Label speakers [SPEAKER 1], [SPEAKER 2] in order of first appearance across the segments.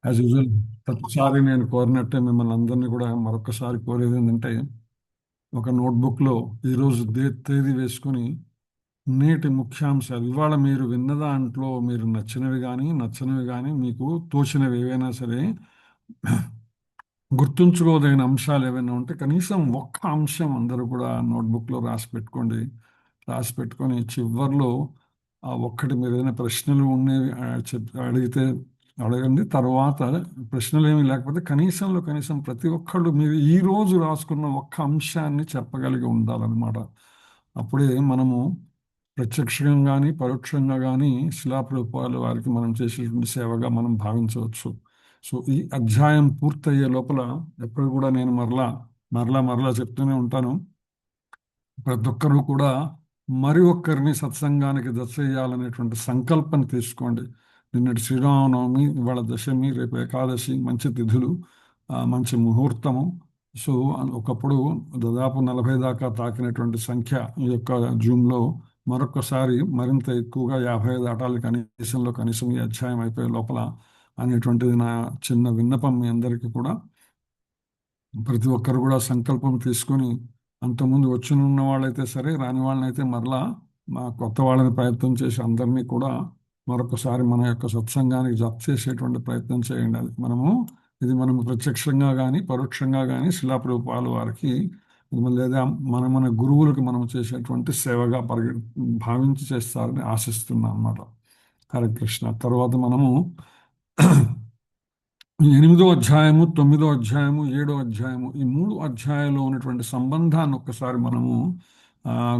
[SPEAKER 1] As usual ప్రతిసారి నేను కోరినట్టే మిమ్మల్ని అందరినీ కూడా మరొకసారి కోరేది ఏంటంటే, ఒక నోట్బుక్లో ఈరోజు తేదీ వేసుకొని నేటి ముఖ్యాంశాలు ఇవాళ మీరు విన్న దాంట్లో మీరు నచ్చినవి కానీ నచ్చనివి కానీ మీకు తోచినవి ఏవైనా సరే గుర్తుంచుకోదగిన అంశాలు ఏవైనా ఉంటే కనీసం ఒక్క అంశం అందరూ కూడా నోట్బుక్లో రాసి పెట్టుకోండి. రాసి పెట్టుకొని చివర్లో ఆ ఒక్కటి మీరు ఏదైనా ప్రశ్నలు ఉన్నవి అడిగితే అడగండి. తర్వాత ప్రశ్నలు ఏమీ లేకపోతే కనీసంలో కనీసం ప్రతి ఒక్కళ్ళు మీరు ఈ రోజు రాసుకున్న ఒక్క అంశాన్ని చెప్పగలిగి ఉండాలన్నమాట. అప్పుడే మనము ప్రత్యక్షంగా కానీ పరోక్షంగా కానీ శిలాప్రభుపాల వారికి మనం చేసేటువంటి సేవగా మనం భావించవచ్చు. సో ఈ అధ్యాయం పూర్తయ్యే లోపల ఎప్పుడు కూడా నేను మరలా చెప్తూనే ఉంటాను. ప్రతి ఒక్కరూ కూడా మరి ఒక్కరిని సత్సంగానికి చేయాలనేటువంటి సంకల్పం తీసుకోండి. నిన్నటి శ్రీరామనవమి, ఇవాళ దశమి, రేపు ఏకాదశి, మంచి తిథులు, మంచి ముహూర్తము. సో ఒకప్పుడు దాదాపు 40 దాకా తాకినటువంటి సంఖ్య ఈ యొక్క జూమ్లో మరొకసారి మరింత ఎక్కువగా 50 దాటాలి కనీసం ఈ అధ్యాయం అయిపోయే లోపల అనేటువంటిది నా చిన్న విన్నపం మీ అందరికీ కూడా. ప్రతి ఒక్కరు కూడా సంకల్పం తీసుకొని అంతకుముందు వచ్చి ఉన్న వాళ్ళైతే సరే, రాని వాళ్ళనైతే మరలా మా కొత్త వాళ్ళని ప్రయత్నం చేసి అందరినీ కూడా మరొకసారి మన యొక్క సత్సంగానికి జప్ చేసేటువంటి ప్రయత్నం చేయండి. ఇది మనము ప్రత్యక్షంగా కానీ పరోక్షంగా కానీ శిలాప్రభుపాల వారికి లేదా మన గురువులకు మనం చేసేటువంటి సేవగా భావించి చేస్తారని ఆశిస్తున్నాం అన్నమాట. హరే కృష్ణ. తర్వాత మనము 8వ అధ్యాయము, 9వ అధ్యాయము, 7వ అధ్యాయము, ఈ 3 అధ్యాయాల్లో ఉన్నటువంటి సంబంధాన్ని ఒక్కసారి మనము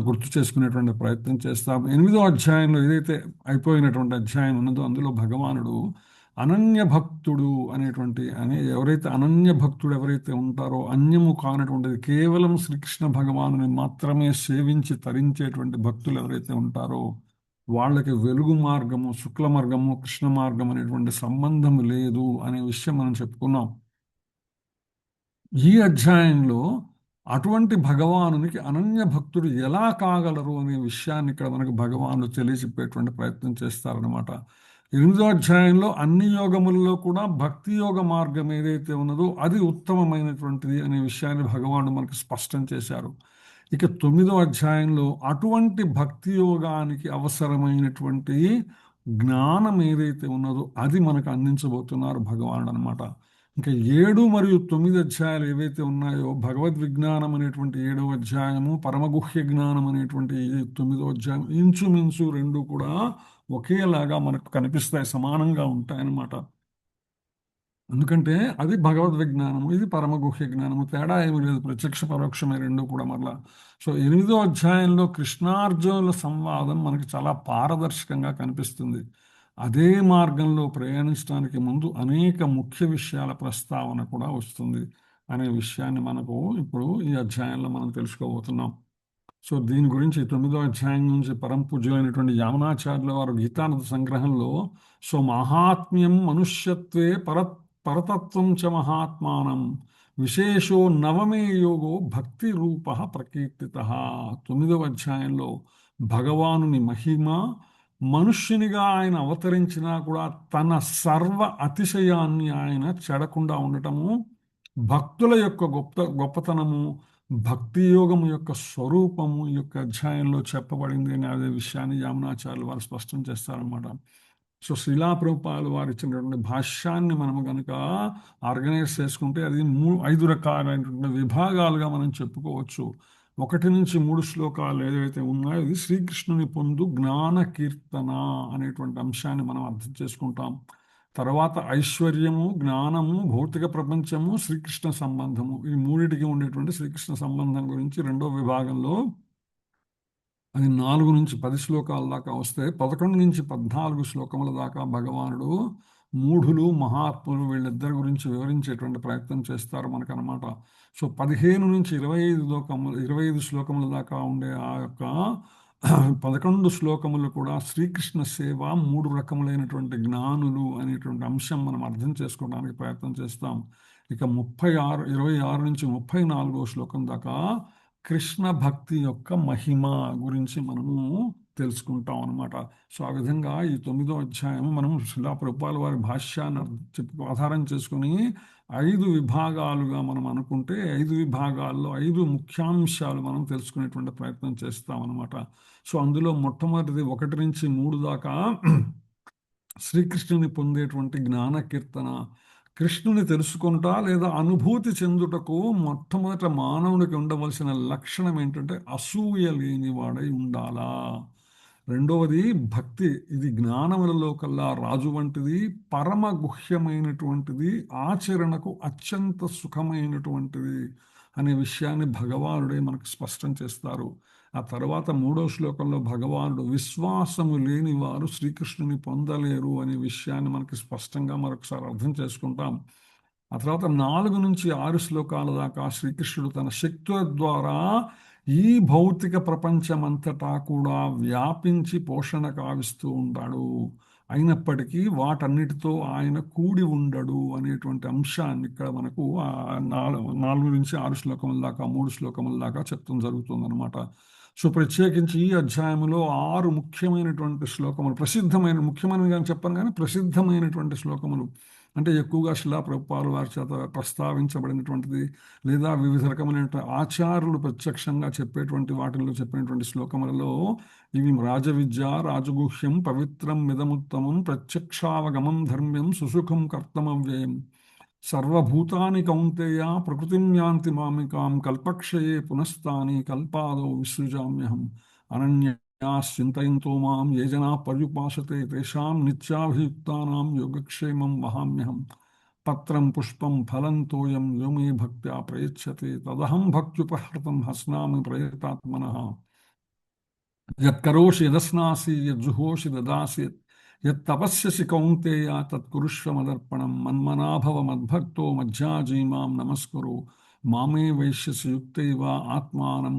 [SPEAKER 1] గుర్తు చేసుకునేటువంటి ప్రయత్నం చేస్తాం. 8వ అధ్యాయంలో ఏదైతే అయిపోయినటువంటి అధ్యాయం ఉన్నదో అందులో భగవానుడు అనన్య భక్తుడు ఎవరైతే అనన్య భక్తుడు ఎవరైతే ఉంటారో, అన్యము కానటువంటిది కేవలం శ్రీకృష్ణ భగవానుని మాత్రమే సేవించి తరించేటువంటి భక్తులు ఎవరైతే ఉంటారో వాళ్ళకి వెలుగు మార్గము, శుక్ల మార్గము, కృష్ణ మార్గం అనేటువంటి సంబంధం లేదు అనే విషయం మనం చెప్పుకున్నాం. ఈ అధ్యాయంలో అటువంటి భగవానునికి అనన్య భక్తుడు ఎలా కాగలరు అనే విషయాన్ని ఇక్కడ మనకు భగవానుడు తెలియజెప్పేటువంటి ప్రయత్నం చేస్తారనమాట. 8వ అధ్యాయంలో అన్ని యోగములలో కూడా భక్తి యోగ మార్గం ఏదైతే ఉన్నదో అది ఉత్తమమైనటువంటిది అనే విషయాన్ని భగవానుడు మనకు స్పష్టం చేశారు. ఇక 9వ అధ్యాయంలో అటువంటి భక్తి యోగానికి అవసరమైనటువంటి జ్ఞానం ఏదైతే ఉన్నదో అది మనకు అందించబోతున్నారు భగవానుడు అనమాట. ఇంకా 7 మరియు 9 అధ్యాయాలు ఏవైతే ఉన్నాయో, భగవద్ విజ్ఞానం అనేటువంటి 7వ అధ్యాయము, పరమగుహ్య జ్ఞానం అనేటువంటి 9వ అధ్యాయం, ఇంచుమించు రెండు కూడా ఒకేలాగా మనకు కనిపిస్తాయి, సమానంగా ఉంటాయన్నమాట. ఎందుకంటే అది భగవద్ విజ్ఞానము, ఇది పరమగుహ్య జ్ఞానము, తేడా ఏమి లేదు, ప్రత్యక్ష పరోక్షమే రెండు కూడా మరలా. సో 8వ అధ్యాయంలో కృష్ణార్జునుల సంవాదం మనకి చాలా పారదర్శకంగా కనిపిస్తుంది. అదే మార్గంలో ప్రయాణించడానికి ముందు అనేక ముఖ్య విషయాల ప్రస్తావన కూడా వస్తుంది అనే విషయాన్ని మనకు ఇప్పుడు ఈ అధ్యాయంలో మనం తెలుసుకోబోతున్నాం. సో దీని గురించి 9వ అధ్యాయం నుంచి పరమ పూజ్యులైనటువంటి యామునాచార్యుల వారు గీతానంద సంగ్రహంలో మహాత్మ్యం మనుష్యత్వే పరతత్వం చ మహాత్మానం విశేషో నవమే యోగో భక్తి రూప ప్రకీర్తిత. 9వ అధ్యాయంలో భగవానుని మహిమ, మనుష్యునిగా ఆయన అవతరించినా కూడా తన సర్వ అతిశయాన్ని ఆయన చెడకుండా ఉండటము, భక్తుల యొక్క గొప్పతనము, భక్తి యోగము యొక్క స్వరూపము ఈ యొక్క అధ్యాయంలో చెప్పబడింది అని అదే విషయాన్ని యామునాచార్యులు వారు స్పష్టం చేస్తారన్నమాట. సో శ్రీలా ప్రభుపాదులు వారు ఇచ్చినటువంటి భాష్యాన్ని మనము కనుక ఆర్గనైజ్ చేసుకుంటే అది 5 రకాలైనటువంటి విభాగాలుగా మనం చెప్పుకోవచ్చు. 1 నుంచి 3 శ్లోకాలు ఏదైతే ఉన్నాయో ఇది శ్రీకృష్ణుని పొందు జ్ఞాన కీర్తన అనేటువంటి అంశాన్ని మనం అర్థం చేసుకుంటాం. తర్వాత ఐశ్వర్యము, జ్ఞానము, భౌతిక ప్రపంచము, శ్రీకృష్ణ సంబంధము, ఈ మూడిటికి ఉండేటువంటి శ్రీకృష్ణ సంబంధం గురించి 2వ విభాగంలో అది 4 నుంచి 10 శ్లోకాల దాకా వస్తే 11 నుంచి 14 శ్లోకముల దాకా భగవానుడు మూఢులు, మహాత్ములు వీళ్ళిద్దరి గురించి వివరించేటువంటి ప్రయత్నం చేస్తారు మనకనమాట. సో 15 నుంచి 25 శ్లోకముల దాకా ఉండే ఆ యొక్క 11 శ్లోకములు కూడా శ్రీకృష్ణ సేవ, 3 రకములైనటువంటి జ్ఞానులు అనేటువంటి అంశం మనం అర్థం చేసుకోవడానికి ప్రయత్నం చేస్తాం. ఇక 26 నుంచి 34 శ్లోకం దాకా కృష్ణ భక్తి యొక్క మహిమ గురించి మనము తెలుసుకుంటాం అనమాట. సో ఆ విధంగా ఈ 9వ అధ్యాయం మనం శిలా ప్రభుపాల వారి భాష్యాన్ని ఆధారం చేసుకుని 5 విభాగాలుగా మనం అనుకుంటే 5 విభాగాల్లో 5 ముఖ్యాంశాలు మనం తెలుసుకునేటువంటి ప్రయత్నం చేస్తాం అనమాట. సో అందులో మొట్టమొదటిది 1 నుంచి 3 దాకా శ్రీకృష్ణుని పొందేటువంటి జ్ఞాన కీర్తన. కృష్ణుని తెలుసుకుంటా లేదా అనుభూతి చెందుటకు మొట్టమొదట మానవుడికి ఉండవలసిన లక్షణం ఏంటంటే అసూయ లేనివాడై ఉండాలా. రెండవది భక్తి. ఇది జ్ఞానములలో కల్లా రాజు వంటిది, పరమ గుహ్యమైనటువంటిది, ఆచరణకు అత్యంత సుఖమైనటువంటిది అనే విషయాన్ని భగవానుడే మనకు స్పష్టం చేస్తారు. ఆ తర్వాత 3వ శ్లోకంలో భగవానుడు విశ్వాసము లేని వారు శ్రీకృష్ణుని పొందలేరు అనే విషయాన్ని మనకి స్పష్టంగా మరొకసారి అర్థం చేసుకుంటాం. ఆ తర్వాత 4 నుంచి 6 శ్లోకాల దాకా శ్రీకృష్ణుడు తన శక్తుల ద్వారా ఈ భౌతిక ప్రపంచమంతటా కూడా వ్యాపించి పోషణ కావిస్తూ ఉంటాడు. అయినప్పటికీ వాటన్నిటితో ఆయన కూడి ఉండడు అనేటువంటి అంశాన్ని ఇక్కడ మనకు 4 నుంచి 6 శ్లోకముల దాకా 3 శ్లోకముల దాకా చెప్తాం జరుగుతుందన్నమాట. సో ప్రత్యేకించి ఈ అధ్యాయంలో 6 ముఖ్యమైనటువంటి శ్లోకములు, ముఖ్యమైనవి కానీ చెప్పను కానీ ప్రసిద్ధమైనటువంటి శ్లోకములు, అంటే ఎక్కువగా శిలా ప్రభుపాల వారి చేత ప్రస్తావించబడినటువంటిది లేదా వివిధ రకమైన ఆచార్యులు ప్రత్యక్షంగా చెప్పేటువంటి వాటిల్లో చెప్పినటువంటి శ్లోకములలో ఇవి రాజవిద్య, రాజగుహ్యం, పవిత్రం, మిదముత్తమం, ప్రత్యక్షావగమం, ధర్మ్యం, సుసుఖం, కర్తమవ్యయం, సర్వభూతాని కౌంతేయ ప్రకృతిం యాంతి మామికాం, కల్పక్షయే పునస్తాని కల్పాదౌ విసృజామ్యహం, అనన్యాస్ చింతయంతో మాం ఏ జనా పర్యుపాసతే తేషాం నిత్యాభియుక్తానాం యోగక్షేమం వహామ్యహం, పత్రం పుష్పం ఫలం తోయం యో మే భక్త్యా ప్రయచ్చతే తదహం భక్త్యుపహృతం హస్నామి ప్రయతాత్మనః, యత్కరోషి యదస్నాసి యజ్జుహోషి దదాసి యత్తపస్యసి కౌంతేయ తత్కురుష్వ మదర్పణం, మన్మనాభవ మద్భక్తో మధ్యాజీమాం నమస్కురు మామే వైశ్యసి యుక్తైవ ఆత్మానం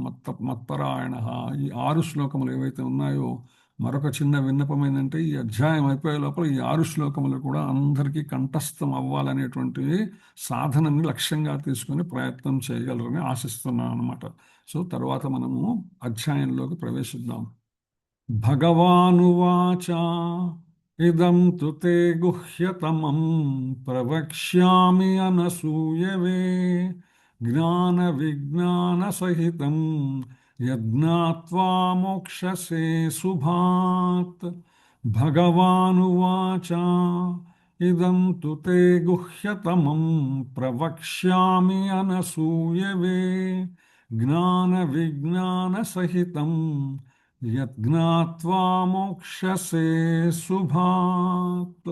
[SPEAKER 1] మత్పరాయణ. ఈ 6 శ్లోకములు ఏవైతే ఉన్నాయో, మరొక చిన్న విన్నపం ఏంటంటే ఈ అధ్యాయం అయిపోయే లోపల ఈ 6 శ్లోకములు కూడా అందరికీ కంఠస్థం అవ్వాలనేటువంటి సాధనని లక్ష్యంగా తీసుకుని ప్రయత్నం చేయగలరని ఆశిస్తున్నాను అనమాట. సో తర్వాత మనము అధ్యాయంలోకి ప్రవేశిద్దాం. భగవానువాచ ఇదం తు తే గుహ్యతమం ప్రవక్ష్యామి అనసూయవే, జ్ఞాన విజ్ఞాన సహితం యజ్ఞాత్వా మోక్షసే శుభాత్. భగవానువాచ ఇదం తు తే గుహ్యతమం ప్రవక్ష్యామి అనసూయవే, జ్ఞాన విజ్ఞాన సహితం యజ్ఞాత్వా మోక్షసే శుభాత్.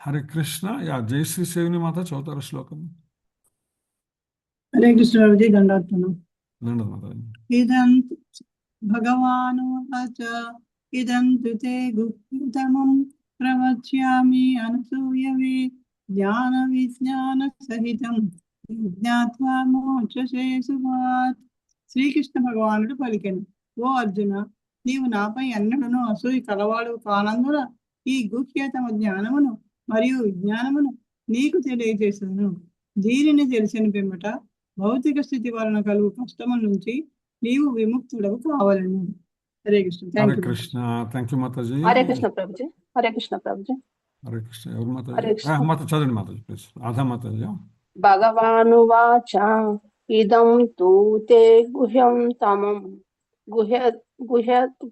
[SPEAKER 1] హరే కృష్ణ. జై శ్రీ సేవిని మాత చదువుతారు శ్లోకం.
[SPEAKER 2] హరే కృష్ణ ప్రభుజీ, దండాత్మనం.
[SPEAKER 1] దండం మాత.
[SPEAKER 2] ఇదం భగవానువాచ ఇదం తు తే గుహ్యతమం ప్రవక్ష్యామి అనసూయవే, జ్ఞాన విజ్ఞాన సహితం జ్ఞాత్వా మోక్షసే శుభాత్. శ్రీకృష్ణ భగవానుడు పలికెను, ఓ అర్జున, నీవు నాపై ఎన్నడను అసూయ కలవాడు కానందున ఈ గుహ్యతమ జ్ఞానమును మరియు విజ్ఞానమును నీకు తెలియజేసాను. దీనిని తెలిసిన పిమ్మట భౌతిక స్థితి వలన కలుగు కష్టముల నుంచి నీవు విముక్తుడవు కావాలను. హరే కృష్ణ.
[SPEAKER 1] హరే కృష్ణ. థ్యాంక్ యూ మాతాజీ.
[SPEAKER 3] హరే కృష్ణ ప్రభుజీ. హరే కృష్ణ ప్రభుజీ.
[SPEAKER 1] హరే కృష్ణ. ఎవరు
[SPEAKER 3] హరే
[SPEAKER 1] మాతాజీ?
[SPEAKER 3] కృష్ణ.
[SPEAKER 1] మాత చదవండి మాతాజీ ప్లీజ్. ఆధా మాతాజీ.
[SPEAKER 3] భగవానువాచ ఇదం తు తే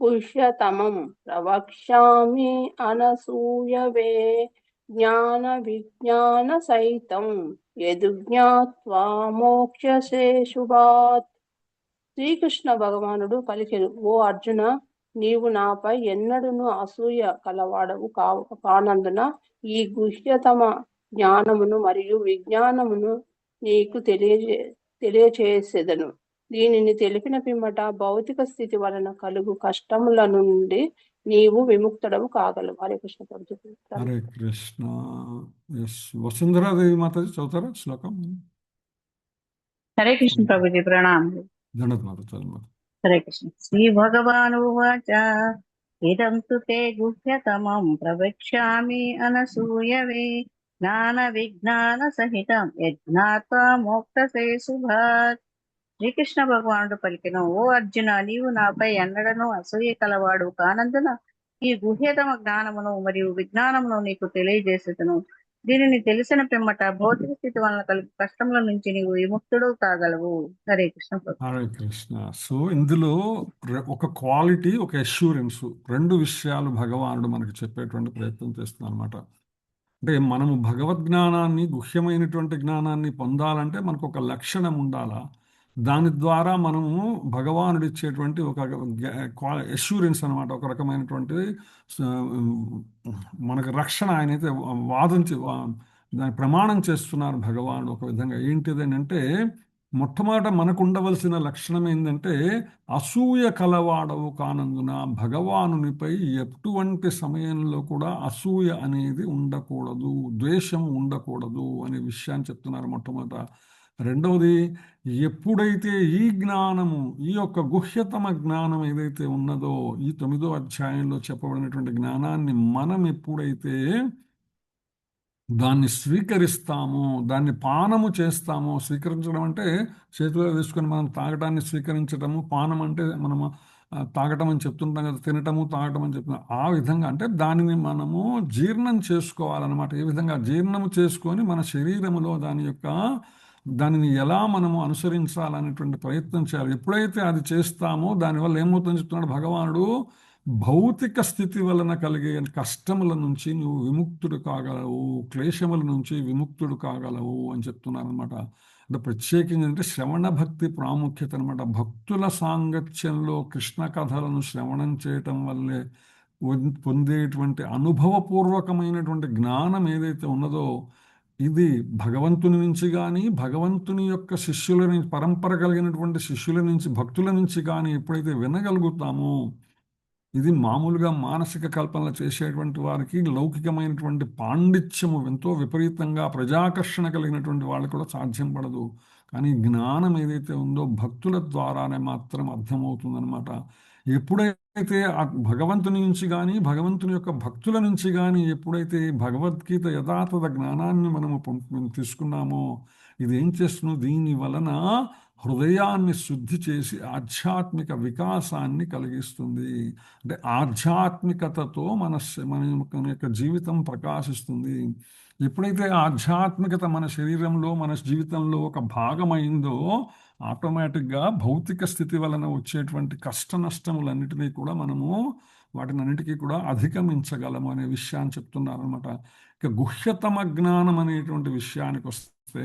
[SPEAKER 3] గుహ్యతమం ప్రవక్ష్యామి అనసూయవే, జ్ఞాన విజ్ఞాన సహితం యజ్ఞాత్వా మోక్షసే శుభాత్. శ్రీకృష్ణ భగవానుడు పలికెను, ఓ అర్జున, నీవు నాపై ఎన్నడూను అసూయ కలవాడవు కానందున ఈ గుహ్యతమ జ్ఞానమును మరియు విజ్ఞానమును నీకు తెలియచేసేదను. దీనిని తెలిపిన పిమ్మట భౌతిక స్థితి వలన కలుగు కష్టముల నుండి నీవు విముక్తుడవు కాగలవు. హరే కృష్ణ ప్రభుజీ.
[SPEAKER 1] హరే కృష్ణ. వసుంధరాదేవి మాతాజీ చదువుతారా శ్లోకం?
[SPEAKER 4] హరే కృష్ణ ప్రభుజీ, ప్రణామం.
[SPEAKER 1] దండత్ మాత చదువు మాత.
[SPEAKER 4] హరే కృష్ణ. శ్రీ భగవానువాచ ఇదం తు తే గుహ్యతమం ప్రవక్ష్యామి అనసూయవే, జ్ఞాన విజ్ఞాన సహితం యజ్ఞాత్వా మోక్షసే శుభాత్. శ్రీకృష్ణ భగవానుడు పలికెను, ఓ అర్జున, నీవు నాపై ఎన్నడను అసూయ కలవాడు కానందున ఈ గుహ్యతమ జ్ఞానమును మరియు విజ్ఞానమును నీకు తెలియజేసేదను. దీనిని తెలిసిన పిమ్మట భౌతిక స్థితి వలన కలిగే కష్టముల నుంచి నీవు విముక్తుడు కాగలవు. హరే కృష్ణ ప్రభు.
[SPEAKER 1] హరే కృష్ణ. సో ఇందులో ఒక క్వాలిటీ, ఒక అష్యూరెన్స్, రెండు విషయాలు భగవానుడు మనకు చెప్పేటువంటి ప్రయత్నం చేస్తున్నాడు అనమాట. అంటే మనము భగవద్జ్ఞానాన్ని, గుహ్యమైనటువంటి జ్ఞానాన్ని పొందాలంటే మనకు ఒక లక్షణం ఉండాలా. దాని ద్వారా మనము భగవానుడు ఇచ్చేటువంటి ఒక అష్యూరెన్స్ అనమాట, ఒక రకమైనటువంటి ఆ, మనకు రక్షణ ఆయనైతే వాదించి దాని ప్రమాణం చేస్తున్నారు భగవానుడు ఒక విధంగా. ఏంటిది అంటే మొట్టమొదట మనకు ఉండవలసిన లక్షణం ఏంటంటే అసూయ కలవాడవు కానందున భగవానునిపై ఎటువంటి సమయంలో కూడా అసూయ అనేది ఉండకూడదు, ద్వేషం ఉండకూడదు అనే విషయాన్ని చెప్తున్నారు మొట్టమొదట. రెండవది, ఎప్పుడైతే ఈ జ్ఞానము, ఈ యొక్క గుహ్యతమ జ్ఞానం ఏదైతే ఉన్నదో, ఈ 9వ అధ్యాయంలో చెప్పబడినటువంటి జ్ఞానాన్ని మనం ఎప్పుడైతే దాన్ని స్వీకరిస్తాము, దాన్ని పానము చేస్తాము. స్వీకరించడం అంటే చేతిలో వేసుకొని మనం తాగటాన్ని స్వీకరించటము, పానం అంటే మనము తాగటం అని చెప్తుంటాం కదా, తినటము తాగటం అని చెప్తున్నాం. ఆ విధంగా అంటే దానిని మనము జీర్ణం చేసుకోవాలన్నమాట. ఏ విధంగా జీర్ణము చేసుకొని మన శరీరములో దానిని ఎలా మనము అనుసరించాలనేటువంటి ప్రయత్నం చేయాలి. ఎప్పుడైతే అది చేస్తామో దానివల్ల ఏమవుతుందని చెప్తున్నాడు భగవానుడు, భౌతిక స్థితి వలన కలిగే కష్టముల నుంచి నువ్వు విముక్తుడు కాగలవు, క్లేశముల నుంచి విముక్తుడు కాగలవు అని చెప్తున్నారు అనమాట. అంటే ప్రత్యేకించి అంటే శ్రవణ భక్తి ప్రాముఖ్యత అనమాట. భక్తుల సాంగత్యంలో కృష్ణ కథలను శ్రవణం చేయటం వల్లే పొందేటువంటి అనుభవపూర్వకమైనటువంటి జ్ఞానం ఏదైతే ఉన్నదో, ఇది భగవంతుని నుంచి కానీ, భగవంతుని యొక్క శిష్యుల నుంచి, పరంపర కలిగినటువంటి శిష్యుల నుంచి, భక్తుల నుంచి కానీ ఎప్పుడైతే వినగలుగుతామో, ఇది మామూలుగా మానసిక కల్పనలు చేసేటువంటి వారికి లౌకికమైనటువంటి పాండిత్యము ఎంతో విపరీతంగా ప్రజాకర్షణ కలిగినటువంటి వాళ్ళకు కూడా సాధ్యం పడదు. కానీ జ్ఞానం ఏదైతే ఉందో భక్తుల ద్వారానే మాత్రం అర్థమవుతుందన్నమాట. ఎప్పుడైతే ఆ భగవంతుని నుంచి కానీ, భగవంతుని యొక్క భక్తుల నుంచి కానీ ఎప్పుడైతే భగవద్గీత యథాతథ జ్ఞానాన్ని మనము తీసుకున్నామో, ఇది ఏం చేస్తుంది, దీని వలన హృదయాన్ని శుద్ధి చేసి ఆధ్యాత్మిక వికాసాన్ని కలిగిస్తుంది. అంటే ఆధ్యాత్మికతతో మన యొక్క జీవితం ప్రకాశిస్తుంది. ఎప్పుడైతే ఆధ్యాత్మికత మన శరీరంలో, మన జీవితంలో ఒక భాగమైందో, ఆటోమేటిక్గా భౌతిక స్థితి వలన వచ్చేటువంటి కష్ట నష్టములన్నిటినీ కూడా వాటినన్నిటికీ కూడా అధిగమించగలము అనే విషయాన్ని చెప్తున్నారు అనమాట. ఇక గుహ్యతమ జ్ఞానం అనేటువంటి విషయానికి వస్తే,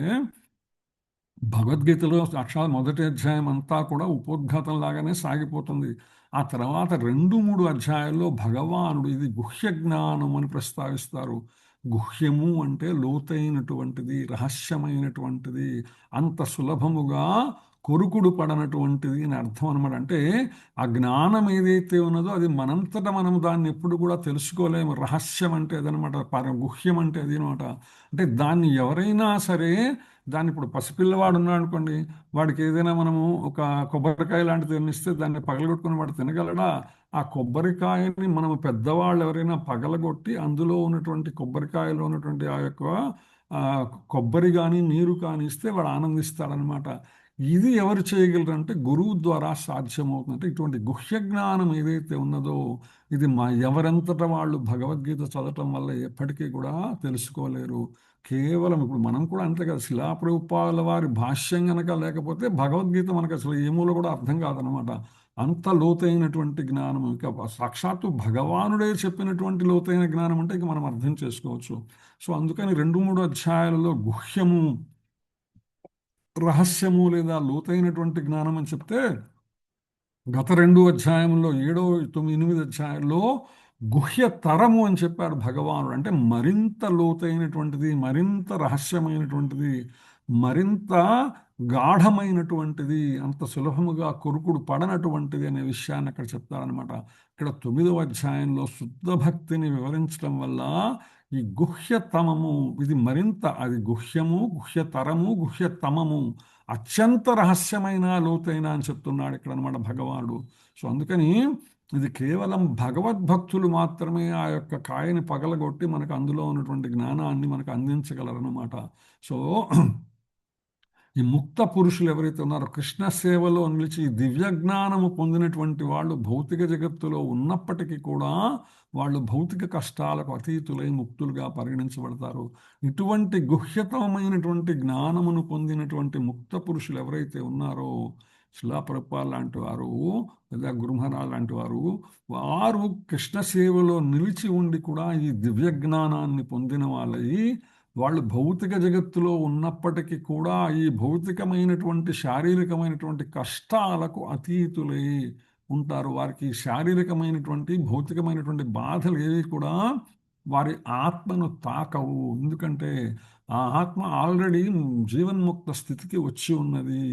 [SPEAKER 1] భగవద్గీతలో సాక్షాత్ మొదటి అధ్యాయం అంతా కూడా ఉపోద్ఘాతం లాగానే సాగిపోతుంది. ఆ తర్వాత 2-3 అధ్యాయాల్లో భగవానుడు ఇది గుహ్య జ్ఞానం అని ప్రస్తావిస్తారు. గుహ్యము అంటే లోతైనటువంటిది, రహస్యమైనటువంటిది, అంత సులభముగా కొరుకుడు పడనటువంటిది అని అర్థం అనమాట. అంటే ఆ జ్ఞానం ఏదైతే ఉన్నదో అది మనంతట మనము దాన్ని ఎప్పుడు కూడా తెలుసుకోలేము. రహస్యం అంటే అదనమాట, గుహ్యం అంటే అది అనమాట. అంటే దాన్ని ఎవరైనా సరే, దాన్ని ఇప్పుడు పసిపిల్లవాడు ఉన్నాడు అనుకోండి, వాడికి ఏదైనా మనము ఒక కొబ్బరికాయ లాంటిది తినిస్తే దాన్ని పగలగొట్టుకుని వాడు తినగలడా? ఆ కొబ్బరికాయని మనము పెద్దవాళ్ళు ఎవరైనా పగలగొట్టి అందులో ఉన్నటువంటి కొబ్బరికాయలో ఉన్నటువంటి ఆ యొక్క కొబ్బరి కానీ నీరు కానీ ఇస్తే వాడు ఆనందిస్తాడనమాట. ఇది ఎవరు చేయగలరు అంటే గురువు ద్వారా సాధ్యమవుతుంది. అంటే ఇటువంటి గుహ్య జ్ఞానం ఏదైతే ఉన్నదో ఇది ఎవరంతటా వాళ్ళు భగవద్గీత చదవటం వల్ల ఎప్పటికీ కూడా తెలుసుకోలేరు. కేవలం ఇప్పుడు మనం కూడా అంతే కదా, శిలా ప్రభుపాదుల వారి భాష్యం గనక లేకపోతే భగవద్గీత మనకు అసలు ఏమూలో కూడా అర్థం కాదనమాట. అంత లోతైనటువంటి జ్ఞానం, ఇక సాక్షాత్తు భగవానుడే చెప్పినటువంటి లోతైన జ్ఞానం అంటే ఇక మనం అర్థం చేసుకోవచ్చు. సో అందుకని 2-3 అధ్యాయాలలో గుహ్యము, రహస్యము లేదా లోతైనటువంటి జ్ఞానం అని చెప్తే, గత 2 అధ్యాయంలో 7, 9, 8 అధ్యాయంలో గుహ్యతరము అని చెప్పారు భగవానుడు. అంటే మరింత లోతైనటువంటిది, మరింత రహస్యమైనటువంటిది, మరింత గాఢమైనటువంటిది, అంత సులభముగా కొరుకుడు పడనటువంటిది అనే విషయాన్ని అక్కడ చెప్తారనమాట. ఇక్కడ 9వ అధ్యాయంలో శుద్ధ భక్తిని వివరించడం వల్ల ఈ గుహ్యతమము ఇది మరింత, అది గుహ్యము, గుహ్యతరము, గుహ్యతమము అత్యంత రహస్యమైన లోతైన అని చెప్తున్నాడు ఇక్కడ అనమాట భగవానుడు. సో అందుకని ఇది కేవలం భగవద్భక్తులు మాత్రమే ఆ యొక్క కాయని పగలగొట్టి మనకు అందులో ఉన్నటువంటి జ్ఞానాన్ని మనకు అందించగలరన్నమాట. సో ఈ ముక్త పురుషులు ఎవరైతే ఉన్నారో కృష్ణ సేవలో నిలిచి ఈ దివ్య జ్ఞానము పొందినటువంటి వాళ్ళు భౌతిక జగత్తులో ఉన్నప్పటికీ కూడా వాళ్ళు భౌతిక కష్టాలకు అతీతులై ముక్తులుగా పరిగణించబడతారు. ఇటువంటి గుహ్యతమైనటువంటి జ్ఞానమును పొందినటువంటి ముక్త పురుషులు ఎవరైతే ఉన్నారో శిలా ప్రభుపాద లాంటి వారు లేదా గురుమహారాజ్ లాంటి వారు, వారు కృష్ణ సేవలో నిలిచి ఉండి కూడా ఈ దివ్య జ్ఞానాన్ని పొందిన వాళ్ళయి వాళ్ళు భౌతిక జగత్తులో ఉన్నప్పటికీ కూడా ఈ భౌతికమైనటువంటి శారీరకమైనటువంటి కష్టాలకు అతీతులై ఉంటారు. వారికి శారీరకమైనటువంటి భౌతికమైనటువంటి బాధలు ఏవి కూడా వారి ఆత్మను తాకవు. ఎందుకంటే ఆ ఆత్మ ఆల్రెడీ జీవన్ముక్త స్థితికి వచ్చి ఉన్నది.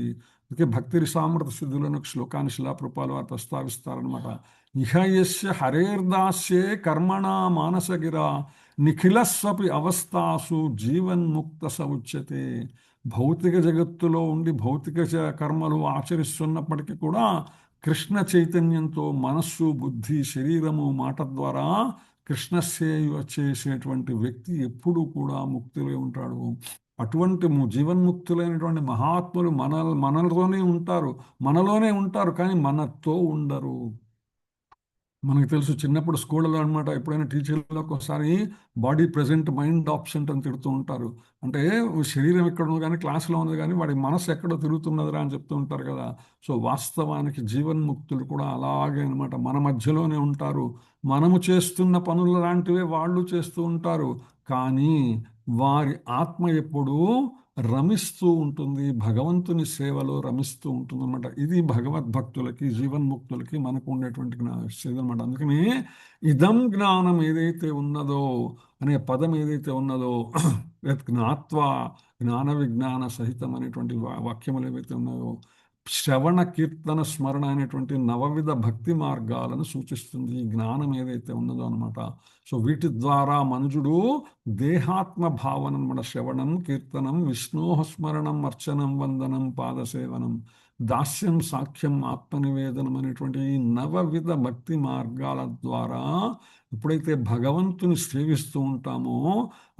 [SPEAKER 1] అందుకే భక్తి సామర్థ్య సిద్ధులను ఒక శ్లోకాన్ని శిలాప్రపాలు వారు ప్రస్తావిస్తారనమాట. ఇహ యస్య హరేర్దాస్యే కర్మణా మానసగిరా నిఖిలస్వపి అవస్థాసు జీవన్ముక్త సముచ్యతే. భౌతిక జగత్తులో ఉండి భౌతిక కర్మలు ఆచరిస్తున్నప్పటికీ కూడా కృష్ణ చైతన్యంతో మనస్సు, బుద్ధి, శరీరము, మాట ద్వారా కృష్ణ సేవ చేసేటువంటి వ్యక్తి ఎప్పుడూ కూడా ముక్తులై ఉంటాడు. అటువంటి జీవన్ముక్తులైనటువంటి మహాత్ములు మనలోనే ఉంటారు కానీ మనతో ఉండరు. మనకు తెలుసు చిన్నప్పుడు స్కూళ్ళలో అనమాట, ఎప్పుడైనా టీచర్లకు ఒకసారి బాడీ ప్రెజెంట్ మైండ్ ఆబ్సెంట్ అని తిడుతూ ఉంటారు. అంటే శరీరం ఎక్కడ ఉంది కానీ క్లాసులో ఉంది కానీ వాడి మనసు ఎక్కడో తిరుగుతున్నదిరా అని చెప్తూ ఉంటారు కదా. సో వాస్తవానికి జీవన్ముక్తులు కూడా అలాగే అనమాట, మన మధ్యలోనే ఉంటారు. మనము చేస్తున్న పనుల లాంటివే వాళ్ళు చేస్తూ ఉంటారు, కానీ వారి ఆత్మ ఎప్పుడూ రమిస్తూ ఉంటుంది, భగవంతుని సేవలో రమిస్తూ ఉంటుంది అనమాట. ఇది భగవద్భక్తులకి, జీవన్ముక్తులకి మనకు ఉండేటువంటి అనమాట. అందుకని ఇదం జ్ఞానం ఏదైతే ఉన్నదో అనే పదం ఏదైతే ఉన్నదో జ్ఞాత్వా జ్ఞాన విజ్ఞాన సహితం అనేటువంటి వాక్యములు ఏవైతే ఉన్నాయో శ్రవణ కీర్తన స్మరణ అనేటువంటి నవవిధ భక్తి మార్గాలను సూచిస్తుంది ఈ జ్ఞానం ఏదైతే ఉన్నదో అనమాట. సో వీటి ద్వారా మనుజుడు దేహాత్మ భావన అనమాట. శ్రవణం, కీర్తనం, విష్ణోహ స్మరణం, అర్చనం, వందనం, పాదసేవనం, దాస్యం, సాఖ్యం, ఆత్మనివేదనం అనేటువంటి ఈ నవవిధ భక్తి మార్గాల ద్వారా ఎప్పుడైతే భగవంతుని సేవిస్తూ ఉంటామో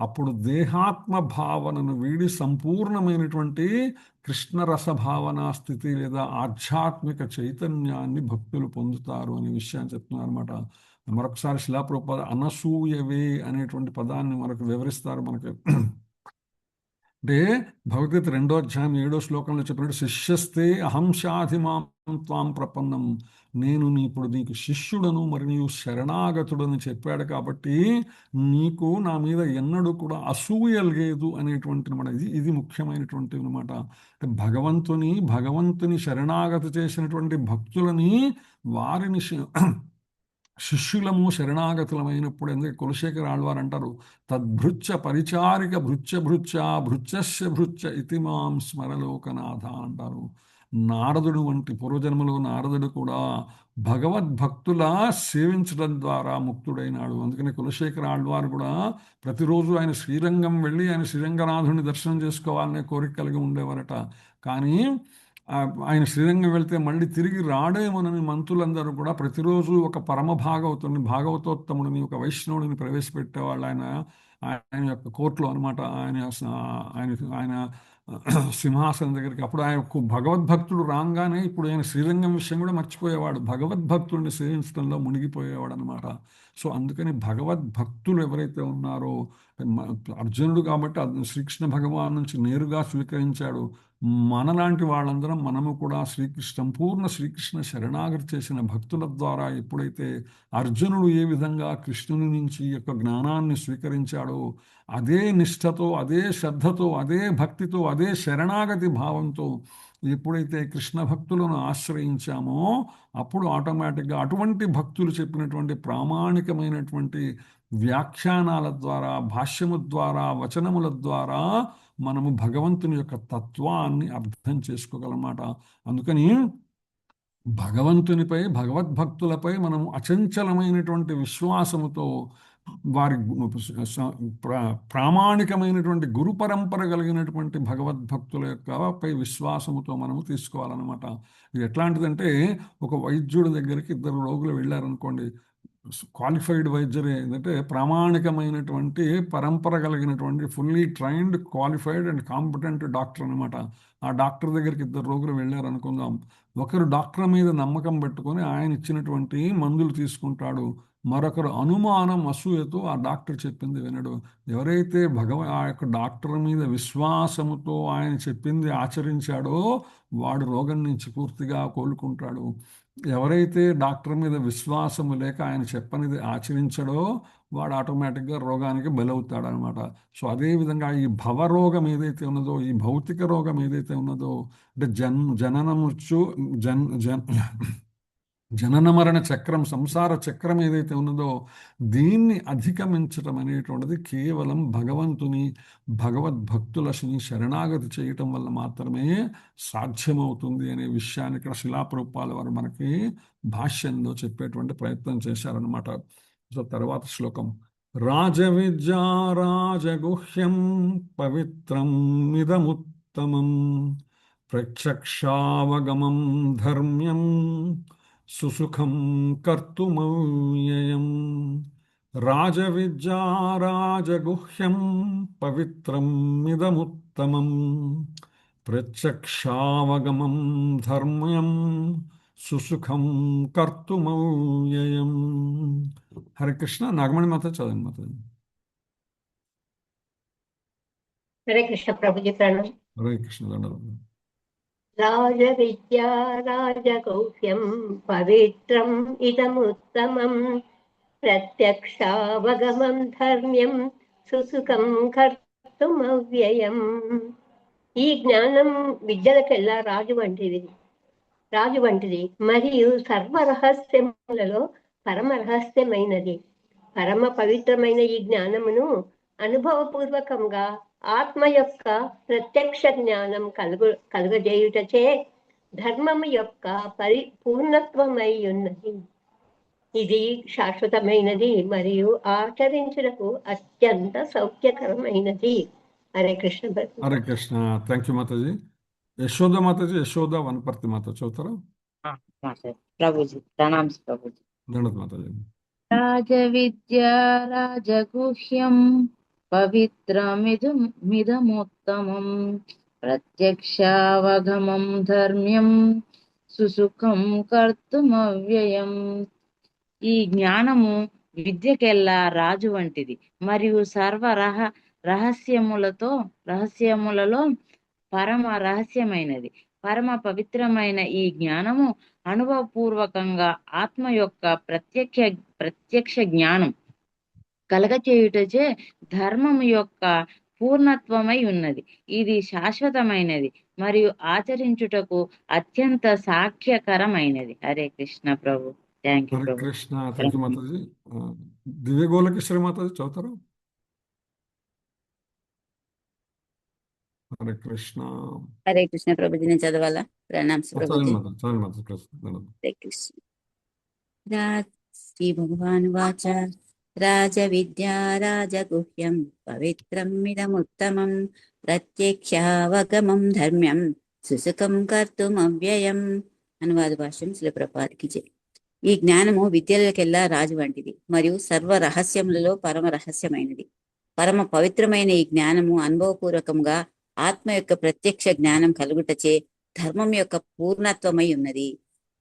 [SPEAKER 1] అప్పుడు దేహాత్మ భావనను వీడి సంపూర్ణమైనటువంటి కృష్ణరస భావన స్థితి లేదా ఆధ్యాత్మిక చైతన్యాన్ని భక్తులు పొందుతారు అనే విషయాన్ని చెప్తున్నారు అనమాట. మరొకసారి శిలాప్రభుపాద అనసూయవే అనేటువంటి పదాన్ని మనకు వివరిస్తారు. మనకి అంటే భగవద్గీత 2వ అధ్యాయం 7వ శ్లోకంలో చెప్పినట్టు శిష్యస్తే అహంశాధిమాం త్వాం ప్రపన్నం, నేను ఇప్పుడు నీకు శిష్యుడను మరి నీవు శరణాగతుడని చెప్పాడు కాబట్టి నీకు నా మీద ఎన్నడూ కూడా అసూయ లేదు అనేటువంటి అనమాట. ఇది ముఖ్యమైనటువంటి అనమాట. అంటే భగవంతుని శరణాగతి చేసినటువంటి భక్తులని వారిని శిష్యులము శరణాగతులమైనప్పుడు ఎందుకు కులశేఖర ఆళ్వారు అంటారు, తద్భృత్య పరిచారిక భృత్యస్య భృత్య ఇతి మాం స్మరలోకనాథ అంటారు. నారదుడు వంటి పూర్వజన్మలో నారదుడు కూడా భగవద్భక్తుల సేవించడం ద్వారా ముక్తుడైనాడు. అందుకని కులశేఖర ఆళ్వారు కూడా ప్రతిరోజు ఆయన శ్రీరంగం వెళ్ళి ఆయన శ్రీరంగనాథుని దర్శనం చేసుకోవాలనే కోరిక కలిగి ఉండేవారట. కానీ ఆయన శ్రీరంగం వెళ్తే మళ్ళీ తిరిగి రాడేమోనని మంత్రులందరూ కూడా ప్రతిరోజు ఒక పరమ భాగవతోత్తముడిని, ఒక వైష్ణవుడిని ప్రవేశపెట్టేవాళ్ళు ఆయన యొక్క కోర్టులో అనమాట. ఆయన సింహాసనం దగ్గరికి. అప్పుడు ఆయన భగవద్భక్తుడు రాగానే ఇప్పుడు ఆయన శ్రీరంగం విషయం కూడా మర్చిపోయేవాడు, భగవద్భక్తుడిని సేవించడంలో మునిగిపోయేవాడు అనమాట. సో అందుకని భగవద్భక్తులు ఎవరైతే ఉన్నారో అర్జునుడు కాబట్టి శ్రీకృష్ణ భగవాన్ నుంచి నేరుగా స్వీకరించాడు. మనలాంటి వాళ్ళందరం మనము కూడా సంపూర్ణ శ్రీకృష్ణ శరణాగతి చేసిన భక్తుల ద్వారా ఎప్పుడైతే అర్జునుడు ఏ విధంగా కృష్ణుని నుంచి యొక్క జ్ఞానాన్ని స్వీకరించాడో అదే నిష్ఠతో, అదే శ్రద్ధతో, అదే భక్తితో, అదే శరణాగతి భావంతో ఎప్పుడైతే కృష్ణ భక్తులను ఆశ్రయించామో అప్పుడు ఆటోమేటిక్గా అటువంటి భక్తులు చెప్పినటువంటి ప్రామాణికమైనటువంటి వ్యాఖ్యానాల ద్వారా, భాష్యము ద్వారా, వచనముల ద్వారా మనము భగవంతుని యొక్క తత్వాన్ని అర్థం చేసుకోగలమాట. అందుకని భగవంతునిపై, భగవద్భక్తులపై మనం అచంచలమైనటువంటి విశ్వాసముతో వారి ప్రామాణికమైనటువంటి గురు పరంపర కలిగినటువంటి భగవద్భక్తుల యొక్క పై విశ్వాసముతో మనము తీసుకోవాలన్నమాట. ఇది ఎట్లాంటిదంటే ఒక వైద్యుడి దగ్గరికి 2 రోగులు వెళ్ళారనుకోండి. క్వాలిఫైడ్ వైద్యులు ఏంటంటే ప్రామాణికమైనటువంటి పరంపర కలిగినటువంటి fully trained qualified and competent doctor అనమాట. ఆ డాక్టర్ దగ్గరికి ఇద్దరు రోగులు వెళ్ళారు అనుకుందాం. ఒకరు డాక్టర్ మీద నమ్మకం పెట్టుకొని ఆయన ఇచ్చినటువంటి మందులు తీసుకుంటాడు. మరొకరు అనుమానం అసూయతో ఆ డాక్టర్ చెప్పింది వినడు. ఎవరైతే ఆ యొక్క డాక్టర్ మీద విశ్వాసముతో ఆయన చెప్పింది ఆచరించాడో వాడు రోగం నుంచి పూర్తిగా కోలుకుంటాడు. ఎవరైతే డాక్టర్ మీద విశ్వాసము లేక ఆయన చెప్పనిది ఆచరించడో వాడు ఆటోమేటిక్గా రోగానికి బలవుతాడు అనమాట. సో అదేవిధంగా ఈ భవరోగం ఏదైతే ఉన్నదో, ఈ భౌతిక రోగం ఏదైతే ఉన్నదో, అంటే జననముచ్చు జనన మరణ చక్రం, సంసార చక్రం ఏదైతే ఉన్నదో దీన్ని అధిగమించటం అనేటువంటిది కేవలం భగవంతుని భగవద్భక్తులని శరణాగతి చేయటం వల్ల మాత్రమే సాధ్యమవుతుంది అనే విషయాన్ని ఇక్కడ శిలాప్రభుపాద వారు మనకి భాష్యంలో చెప్పేటువంటి ప్రయత్నం చేశారనమాట. సో తర్వాత శ్లోకం, రాజవిద్యా రాజగుహ్యం పవిత్రం ఇదముత్తమం ప్రత్యక్షావగమం ధర్మ్యం సుసుఖం కర్తుమవ్యయం. రాజవిద్యా రాజగుహ్యం పవిత్రం ఇదముత్తమం ప్రత్యక్షావగమం ధర్మ్యం సుసుఖం కర్తుమవ్యయం. హరే కృష్ణ. నాగమణి మాత చదవండి మాత.
[SPEAKER 5] హరే కృష్ణ ప్రభుజీ ప్రణామం.
[SPEAKER 1] హరే కృష్ణ. దండలు.
[SPEAKER 5] రాజవిద్యా రాజగౌహ్యం పవిత్రం ఇదముత్తమం ప్రత్యక్షావగమం ధర్మ్యం సుసుఖం కర్తుమవ్యయం. ఈ జ్ఞానం విద్యలకెల్లా రాజు వంటిది మరియు సర్వరహస్యములలో పరమ రహస్యమైనది. పరమ పవిత్రమైన ఈ జ్ఞానమును అనుభవపూర్వకంగా ఆత్మ యొక్క ప్రత్యక్ష జ్ఞానం కలుగజేయుటచే ధర్మము యొక్క పరిపూర్ణత్వమై ఉన్నది. ఇది శాశ్వతమైనది మరియు ఆచరించుటకు అత్యంత సౌఖ్యకరమైనది. హరే కృష్ణ.
[SPEAKER 1] హరే కృష్ణ. థ్యాంక్ యూ మాతాజీ. యశోద మాతాజీ, యశోద వనపర్తి మాత చదువుతారా?
[SPEAKER 6] ప్రభుజీ ప్రణామ్స్ ప్రభుజీ.
[SPEAKER 1] దండత్ మాతాజీ.
[SPEAKER 6] రాజవిద్యా రాజగుహ్యం పవిత్రమిదముత్తమం ప్రత్యక్షావగమం ధర్మ్యం సుసుఖం కర్తుమవ్యయం. ఈ జ్ఞానము విద్యకెల్లా రాజు వంటిది మరియు సర్వ రహస్యములలో పరమ రహస్యమైనది. పరమ పవిత్రమైన ఈ జ్ఞానము అనుభవపూర్వకంగా ఆత్మ యొక్క ప్రత్యక్ష జ్ఞానం కలగచేయుటచే ధర్మము యొక్క పూర్ణత్వమై ఉన్నది. ఇది శాశ్వతమైనది మరియు ఆచరించుటకు అత్యంత సాఖ్యకరమైనది. హరే కృష్ణ ప్రభు. థ్యాంక్ యూ
[SPEAKER 1] హరే
[SPEAKER 6] ప్రభు.
[SPEAKER 1] కృష్ణ. థ్యాంక్ యూ మాతాజీ. దివ్య గోలకిశ్వరి మాతాజీ చదువుతారా? హరే కృష్ణ.
[SPEAKER 7] హరే కృష్ణ ప్రభుజీ. నేను చదవాలా? ప్రణామ్స్ ప్రభుజీ. హరే కృష్ణ. శ్రీ భగవాన్ వాచ రాజవిద్యా రాజగుహ్యం పవిత్రం ఇదముత్తమం ప్రత్యక్షావగమం ధర్మ్యం సుసుఖం కర్తుమవ్యయం. అనువాద భాష్యం శ్రీ ప్రభుపాదికి జై. ఈ జ్ఞానము విద్యలకెల్లా రాజు వంటిది మరియు సర్వ రహస్యములలో పరమ రహస్యమైనది. పరమ పవిత్రమైన ఈ జ్ఞానము అనుభవపూర్వకంగా ఆత్మ యొక్క ప్రత్యక్ష జ్ఞానం కలుగుటచే ధర్మం యొక్క పూర్ణత్వమై ఉన్నది.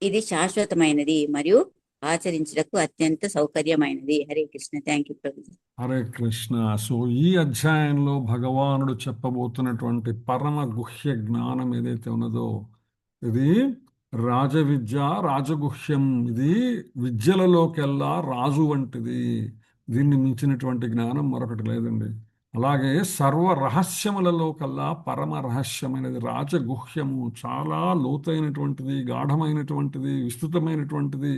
[SPEAKER 7] ఇది శాశ్వతమైనది మరియు ఆచరించడానికి అత్యంత సౌకర్యమైనది. హరే కృష్ణ. థ్యాంక్ యూ ప్రభుజీ.
[SPEAKER 1] హరే కృష్ణ. సో ఈ అధ్యాయంలో భగవానుడు చెప్పబోతున్నటువంటి పరమ గుహ్య జ్ఞానం ఏదైతే ఉన్నదో ఇది రాజవిద్య రాజగుహ్యం. ఇది విద్యలలోకెల్లా రాజు వంటిది. దీన్ని మించినటువంటి జ్ఞానం మరొకటి లేదండి. అలాగే సర్వ రహస్యములలో కల్లా పరమ రహస్యమైనది రాజగుహ్యము. చాలా లోతైనటువంటిది, గాఢమైనటువంటిది, విస్తృతమైనటువంటిది,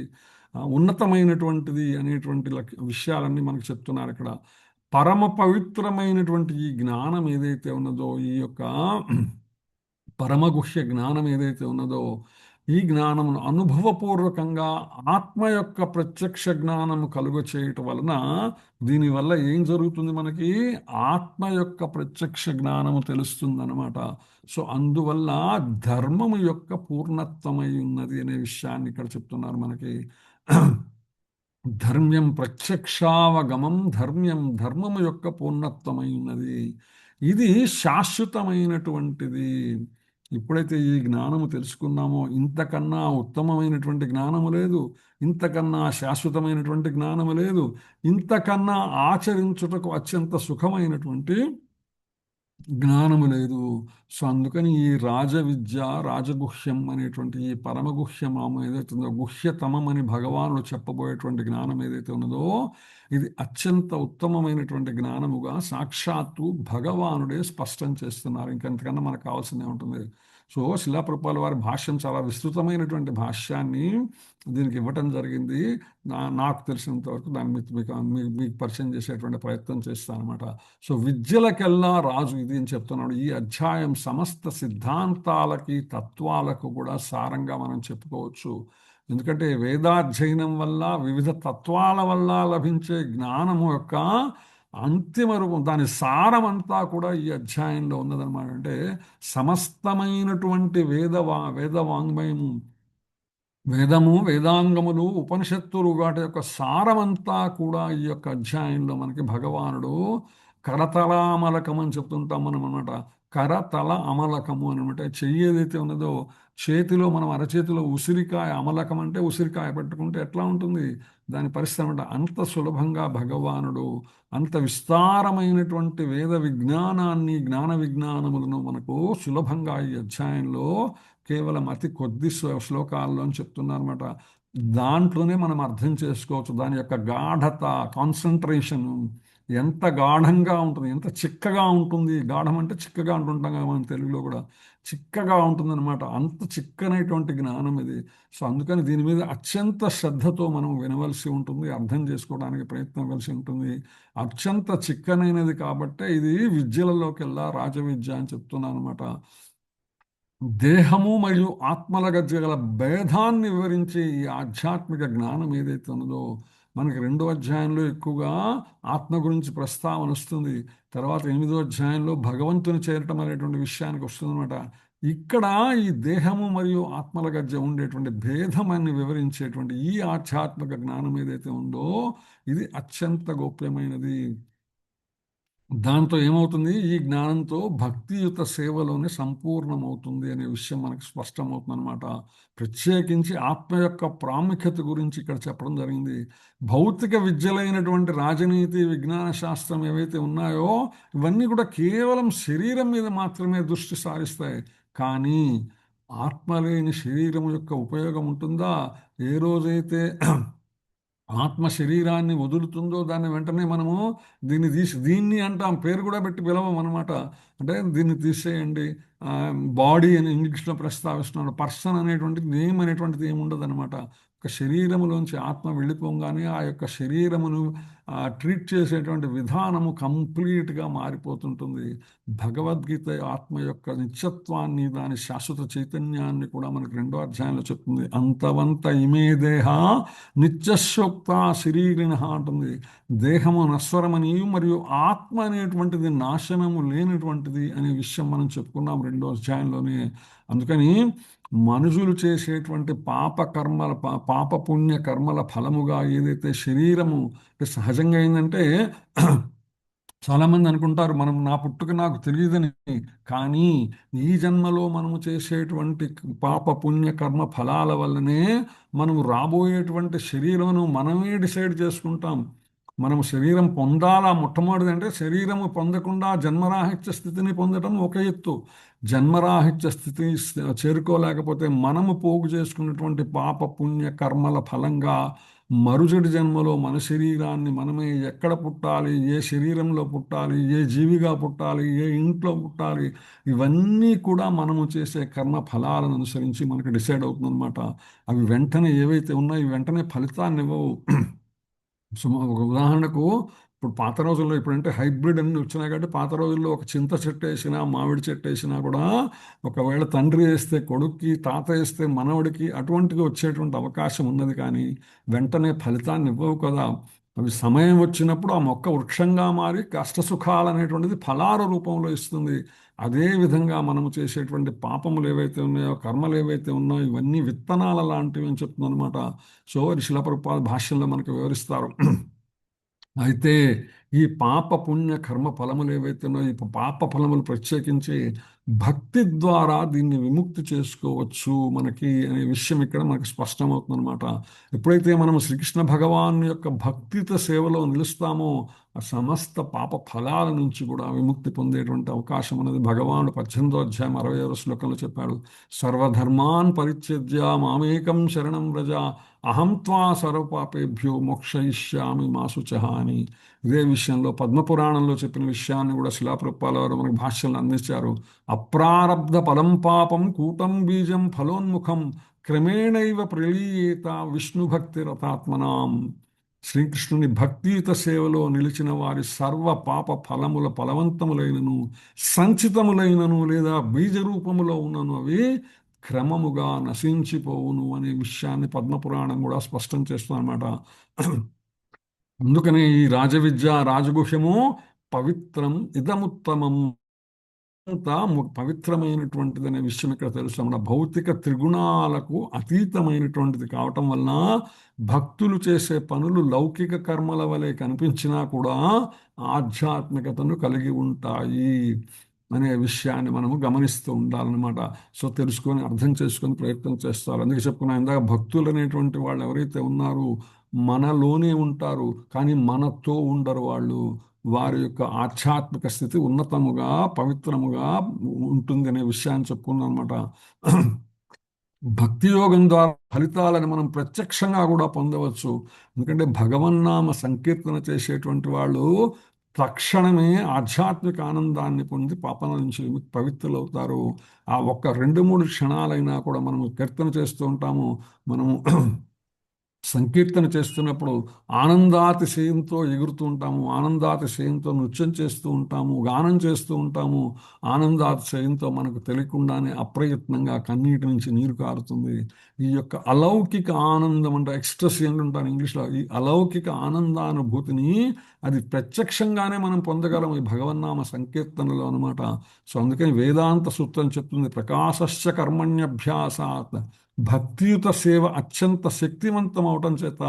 [SPEAKER 1] ఉన్నతమైనటువంటిది అనేటువంటి విషయాలన్నీ మనకు చెప్తున్నారు ఇక్కడ. పరమ పవిత్రమైనటువంటి ఈ జ్ఞానం ఏదైతే ఉన్నదో, ఈ యొక్క పరమగుహ్య జ్ఞానం ఏదైతే ఉన్నదో ఈ జ్ఞానమును అనుభవపూర్వకంగా ఆత్మ యొక్క ప్రత్యక్ష జ్ఞానము కలుగ చేయటం వలన దీనివల్ల ఏం జరుగుతుంది? మనకి ఆత్మ యొక్క ప్రత్యక్ష జ్ఞానము తెలుస్తుందన్నమాట. సో అందువల్ల ధర్మము యొక్క పూర్ణత్వమై ఉన్నది అనే విషయాన్ని ఇక్కడ చెప్తున్నారు మనకి. ధర్మ్యం ప్రత్యక్షావగమం ధర్మ్యం, ధర్మము యొక్క పూర్ణత్వమై ఉన్నది. ఇది శాశ్వతమైనటువంటిది. ఎప్పుడైతే ఈ జ్ఞానము తెలుసుకున్నామో ఇంతకన్నా ఉత్తమమైనటువంటి జ్ఞానము లేదు, ఇంతకన్నా శాశ్వతమైనటువంటి జ్ఞానము లేదు, ఇంతకన్నా ఆచరించుటకు అత్యంత సుఖమైనటువంటి జ్ఞానము లేదు. సో అందుకని ఈ రాజవిద్య, రాజగుహ్యం అనేటువంటి ఈ పరమగుహ్యమాము ఏదైతే ఉందో, గుహ్యతమం అని భగవానుడు చెప్పబోయేటువంటి జ్ఞానం ఏదైతే ఉన్నదో, ఇది అత్యంత ఉత్తమమైనటువంటి జ్ఞానముగా సాక్షాత్తు భగవానుడే స్పష్టం చేస్తున్నారు. ఇంకెంతకన్నా మనకు కావాల్సిందే ఉంటుంది. సో శిలాప్రభుపాల వారి భాష్యం చాలా విస్తృతమైనటువంటి భాష్యాన్ని దీనికి ఇవ్వటం జరిగింది. నాకు తెలిసినంత వరకు దాన్ని మీకు పరిచయం చేసేటువంటి ప్రయత్నం చేస్తాను అనమాట. సో విద్యలకెల్లా రాజు ఇది అని చెప్తున్నాడు. ఈ అధ్యాయం సమస్త సిద్ధాంతాలకి, తత్వాలకు కూడా సారంగా మనం చెప్పుకోవచ్చు. ఎందుకంటే వేదాధ్యయనం వల్ల, వివిధ తత్వాల వల్ల లభించే జ్ఞానము యొక్క అంతిమ రూపం, దాని సారమంతా కూడా ఈ అధ్యాయంలో ఉన్నదన్నమాట. అంటే సమస్తమైనటువంటి వేదవాంగ్మయము, వేదము, వేదాంగములు, ఉపనిషత్తులు, వాటి యొక్క సారమంతా కూడా ఈ యొక్క అధ్యాయంలో మనకి భగవానుడు కరతలామలకం అని చెప్తుంటాం మనం అనమాట. కరతల అమలకము అనమాట. చెయ్యి ఏదైతే ఉన్నదో, చేతిలో మనం అరచేతిలో ఉసిరికాయ, అమలకం అంటే ఉసిరికాయ పెట్టుకుంటే ఎట్లా ఉంటుంది దాని పరిస్థితి అనమాట. అంత సులభంగా భగవానుడు అంత విస్తారమైనటువంటి వేద విజ్ఞానాన్ని, జ్ఞాన విజ్ఞానములను మనకు సులభంగా ఈ అధ్యాయంలో కేవలం అతి కొద్ది శ్లోకాల్లో అని చెప్తున్నారు అనమాట. దాంట్లోనే మనం అర్థం చేసుకోవచ్చు దాని యొక్క గాఢత, కాన్సన్ట్రేషన్ ఎంత గాఢంగా ఉంటుంది, ఎంత చిక్కగా ఉంటుంది. గాఢం అంటే చిక్కగా అంటుంటాం కదా మనం తెలుగులో కూడా, చిక్కగా ఉంటుందన్నమాట. అంత చిక్కనైనటువంటి జ్ఞానం ఇది. సో అందుకని దీని మీద అత్యంత శ్రద్ధతో మనం వినవలసి ఉంటుంది, అర్థం చేసుకోవడానికి ప్రయత్నవలసి ఉంటుంది. అత్యంత చిక్కనైనది కాబట్టే ఇది విద్యలలోకెల్లా రాజవిద్య అని చెప్తున్నాను అనమాట. దేహము మరియు ఆత్మల మధ్య గల భేదాన్ని వివరించే ఈ ఆధ్యాత్మిక జ్ఞానం ఏదైతే ఉన్నదో, మనకి 2వ అధ్యాయంలో ఎక్కువగా ఆత్మ గురించి ప్రస్తావన వస్తుంది. తర్వాత 8వ అధ్యాయంలో భగవంతుని చేరటం అనేటువంటి విషయానికి వస్తుందన్నమాట. ఇక్కడ ఈ దేహము మరియు ఆత్మల మధ్య ఉండేటువంటి భేదమాన్ని వివరించేటువంటి ఈ ఆధ్యాత్మిక జ్ఞానం ఏదైతే ఉందో, ఇది అత్యంత గోప్యమైనది. దాంతో ఏమవుతుంది, ఈ జ్ఞానంతో భక్తియుత సేవలోనే సంపూర్ణమవుతుంది అనే విషయం మనకు స్పష్టమవుతుంది అనమాట. ప్రత్యేకించి ఆత్మ యొక్క ప్రాముఖ్యత గురించి ఇక్కడ చెప్పడం జరిగింది. భౌతిక విద్యలైనటువంటి రాజనీతి, విజ్ఞాన శాస్త్రం ఏవైతే ఉన్నాయో, ఇవన్నీ కూడా కేవలం శరీరం మీద మాత్రమే దృష్టి సారిస్తాయి. కానీ ఆత్మ లేని శరీరం యొక్క ఉపయోగం ఉంటుందా? ఏ రోజైతే ఆత్మ శరీరాన్ని వదులుతుందో దాన్ని వెంటనే మనము దీన్ని అంటాం, పేరు కూడా పెట్టి పిలవం అనమాట. అంటే దీన్ని తీసేయండి, బాడీ అని ఇంగ్లీష్లో ప్రస్తావిస్తున్నాడు. పర్సన్ అనేటువంటిది, నేమ్ అనేటువంటిది ఏమి ఉండదు అనమాట. ఒక శరీరములోంచి ఆత్మ వెళ్ళిపోగానే ఆ యొక్క శరీరమును ట్రీట్ చేసేటువంటి విధానము కంప్లీట్గా మారిపోతుంటుంది. భగవద్గీత ఆత్మ యొక్క నిత్యత్వాన్ని, దాని శాశ్వత చైతన్యాన్ని కూడా మనకు 2వ అధ్యాయంలో చెప్తుంది. అంతవంత ఇమే దేహ నిత్యశోక్త శరీరిణ అంటుంది. దేహము నశ్వరమని మరియు ఆత్మ అనేటువంటిది నాశనము లేనటువంటిది అనే విషయం మనం చెప్పుకున్నాం 2వ అధ్యాయంలోనే. అందుకని మనుషులు చేసేటువంటి పాప పుణ్య కర్మల ఫలముగా ఏదైతే శరీరము సహజంగా ఏంటంటే, చాలామంది అనుకుంటారు మనం నా పుట్టుక నాకు తెలియదని. కానీ ఈ జన్మలో మనము చేసేటువంటి పాప పుణ్య కర్మ ఫలాల వల్లనే మనము రాబోయేటువంటి శరీరమును మనమే డిసైడ్ చేసుకుంటాం. మనము శరీరం పొందాలా, మొట్టమొదటిది అంటే శరీరము పొందకుండా జన్మరాహిత్య స్థితిని పొందడం ఒక ఎత్తు. జన్మరాహిత్య స్థితి చేరుకోలేకపోతే మనము పోగు చేసుకున్నటువంటి పాప పుణ్య కర్మల ఫలంగా మరుసటి జన్మలో మన శరీరాన్ని మనమే ఎక్కడ పుట్టాలి, ఏ శరీరంలో పుట్టాలి, ఏ జీవిగా పుట్టాలి, ఏ ఇంట్లో పుట్టాలి, ఇవన్నీ కూడా మనము చేసే కర్మ ఫలాలను అనుసరించి మనకు డిసైడ్ అవుతుందన్నమాట. అవి వెంటనే ఏవైతే ఉన్నాయో వెంటనే ఫలితాన్ని ఇవ్వవు. సో ఒక ఉదాహరణకు, ఇప్పుడు పాత రోజుల్లో, ఇప్పుడంటే హైబ్రిడ్ అన్ని వచ్చినాయి కాబట్టి, పాత రోజుల్లో ఒక చింత చెట్టు వేసినా, మామిడి చెట్టు వేసినా కూడా ఒకవేళ తండ్రి వేస్తే కొడుక్కి, తాత వేస్తే మనవడికి, అటువంటిది వచ్చేటువంటి అవకాశం ఉన్నది. కానీ వెంటనే ఫలితాన్ని ఇవ్వవు కదా. అవి సమయం వచ్చినప్పుడు ఆ మొక్క వృక్షంగా మారి కష్టసుఖాలు అనేటువంటిది ఫలాల రూపంలో ఇస్తుంది. అదే విధంగా మనము చేసేటువంటి పాపములు ఏవైతే ఉన్నాయో, కర్మలు ఏవైతే ఉన్నాయో, ఇవన్నీ విత్తనాల లాంటివి అని చెప్తుంది అనమాట. సో శిలా ప్రభుపాద భాష్యంలో మనకు వివరిస్తారు. అయితే ఈ పాప పుణ్య కర్మ ఫలములు ఏవైతే ఉన్నాయో, ఈ పాప ఫలములు ప్రత్యేకించి భక్తి ద్వారా దీన్ని విముక్తి చేసుకోవచ్చు మనకి అనే విషయం ఇక్కడ మనకు స్పష్టమవుతుంది అనమాట. ఎప్పుడైతే మనం శ్రీకృష్ణ భగవాన్ యొక్క భక్తిత సేవలో నిలుస్తామో ఆ సమస్త పాప ఫలాల నుంచి కూడా విముక్తి పొందేటువంటి అవకాశం అనేది భగవానుడు 18వ అధ్యాయం 66వ శ్లోకంలో చెప్పాడు. సర్వధర్మాన్ పరిత్యజ్య మామేకం శరణం వ్రజ అహం త్వా సర్వపాపేభ్యో మోక్షయిష్యామి మా శుచః అని. ఇదే విషయంలో పద్మపురాణంలో చెప్పిన విషయాన్ని కూడా శిలాప్రపాల వారు మనకు భాష్యంలో అందించారు. అప్రారబ్ధ ఫలం పాపం కూటం బీజం ఫలోన్ముఖం క్రమేణైవ ప్రలీయేత విష్ణు భక్తి రతాత్మనాం. శ్రీకృష్ణుని భక్తియుత సేవలో నిలిచిన వారి సర్వ పాప ఫలముల ఫలవంతములైనను సంచితములైనను లేదా బీజరూపములో ఉన్నను అవి క్రమముగా నశించిపోవును అనే విషయాన్ని పద్మపురాణం కూడా స్పష్టం చేస్తుందన్నమాట. అందుకనే ఈ రాజవిద్య రాజగుహ్యము పవిత్రం ఇదముత్తమం, అంతా పవిత్రమైనటువంటిది అనే విషయం ఇక్కడ తెలుసు. మన భౌతిక త్రిగుణాలకు అతీతమైనటువంటిది కావటం వలన భక్తులు చేసే పనులు లౌకిక కర్మల వలె కనిపించినా కూడా ఆధ్యాత్మికతను కలిగి ఉంటాయి అనే విషయాన్ని మనము గమనిస్తూ ఉండాలన్నమాట. సో తెలుసుకొని అర్థం చేసుకొని ప్రయత్నం చేస్తారు. అందుకే చెప్పుకున్నా ఇందాక భక్తులు అనేటువంటి వాళ్ళు ఎవరైతే ఉన్నారో మనలోనే ఉంటారు, కానీ మనతో ఉండరు. వాళ్ళు వారి యొక్క ఆధ్యాత్మిక స్థితి ఉన్నతముగా పవిత్రముగా ఉంటుంది అనే విషయాన్ని చెప్పుకున్నాం అనమాట. భక్తి యోగం ద్వారా ఫలితాలను మనం ప్రత్యక్షంగా కూడా పొందవచ్చు. ఎందుకంటే భగవన్నామ సంకీర్తన చేసేటువంటి వాళ్ళు తక్షణమే ఆధ్యాత్మిక ఆనందాన్ని పొంది పాపల నుంచి పవిత్రులవుతారు. ఆ ఒక్క 2-3 క్షణాలైనా కూడా మనము కీర్తన చేస్తూ ఉంటాము. మనము సంకీర్తన చేస్తున్నప్పుడు ఆనందాతిశయంతో ఎగురుతూ ఉంటాము, ఆనందాతిశయంతో నృత్యం చేస్తూ ఉంటాము, గానం చేస్తూ ఉంటాము. ఆనందాతిశయంతో మనకు తెలియకుండానే అప్రయత్నంగా కన్నీటి నుంచి నీరు కారుతుంది. ఈ యొక్క అలౌకిక ఆనందం అంటే ఎక్స్ట్రసీ అంటుంటాను ఇంగ్లీష్లో. ఈ అలౌకిక ఆనందానుభూతిని అది ప్రత్యక్షంగానే మనం పొందగలం ఈ భగవన్నామ సంకీర్తనలో అనమాట. సో అందుకని వేదాంత సూత్రం చెప్తుంది, ప్రకాశశ్చ కర్మణ్యభ్యాసాత్. భక్తియుత సేవ అత్యంత శక్తివంతం అవటం చేత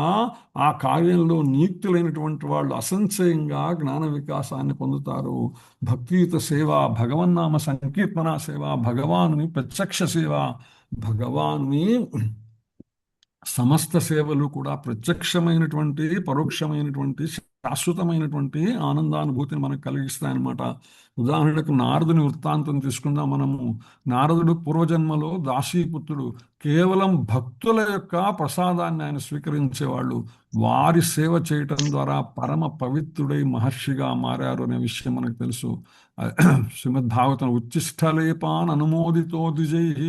[SPEAKER 1] ఆ కార్యంలో నియుక్తులైనటువంటి వాళ్ళు అసంశయంగా జ్ఞాన వికాసాన్ని పొందుతారు. భక్తియుత సేవ, భగవన్నామ సంకీర్తన సేవ, భగవానుని ప్రత్యక్ష సేవ, భగవానుని సమస్త సేవలు కూడా ప్రత్యక్షమైనటువంటి పరోక్షమైనటువంటి శాశ్వతమైనటువంటి ఆనందానుభూతిని మనకు కలిగిస్తాయన్నమాట. ఉదాహరణకు నారదుని వృత్తాంతం తీసుకుందాం మనము. నారదుడు పూర్వజన్మలో దాసీపుత్రుడు. కేవలం భక్తుల యొక్క ప్రసాదాన్ని ఆయన స్వీకరించేవాళ్ళు. వారి సేవ చేయటం ద్వారా పరమ పవిత్రుడై మహర్షిగా మారారు అనే విషయం మనకు తెలుసు. శ్రీమద్భాగవతం ఉచ్చిష్టలేపాన్ అనుమోదితో ద్విజైః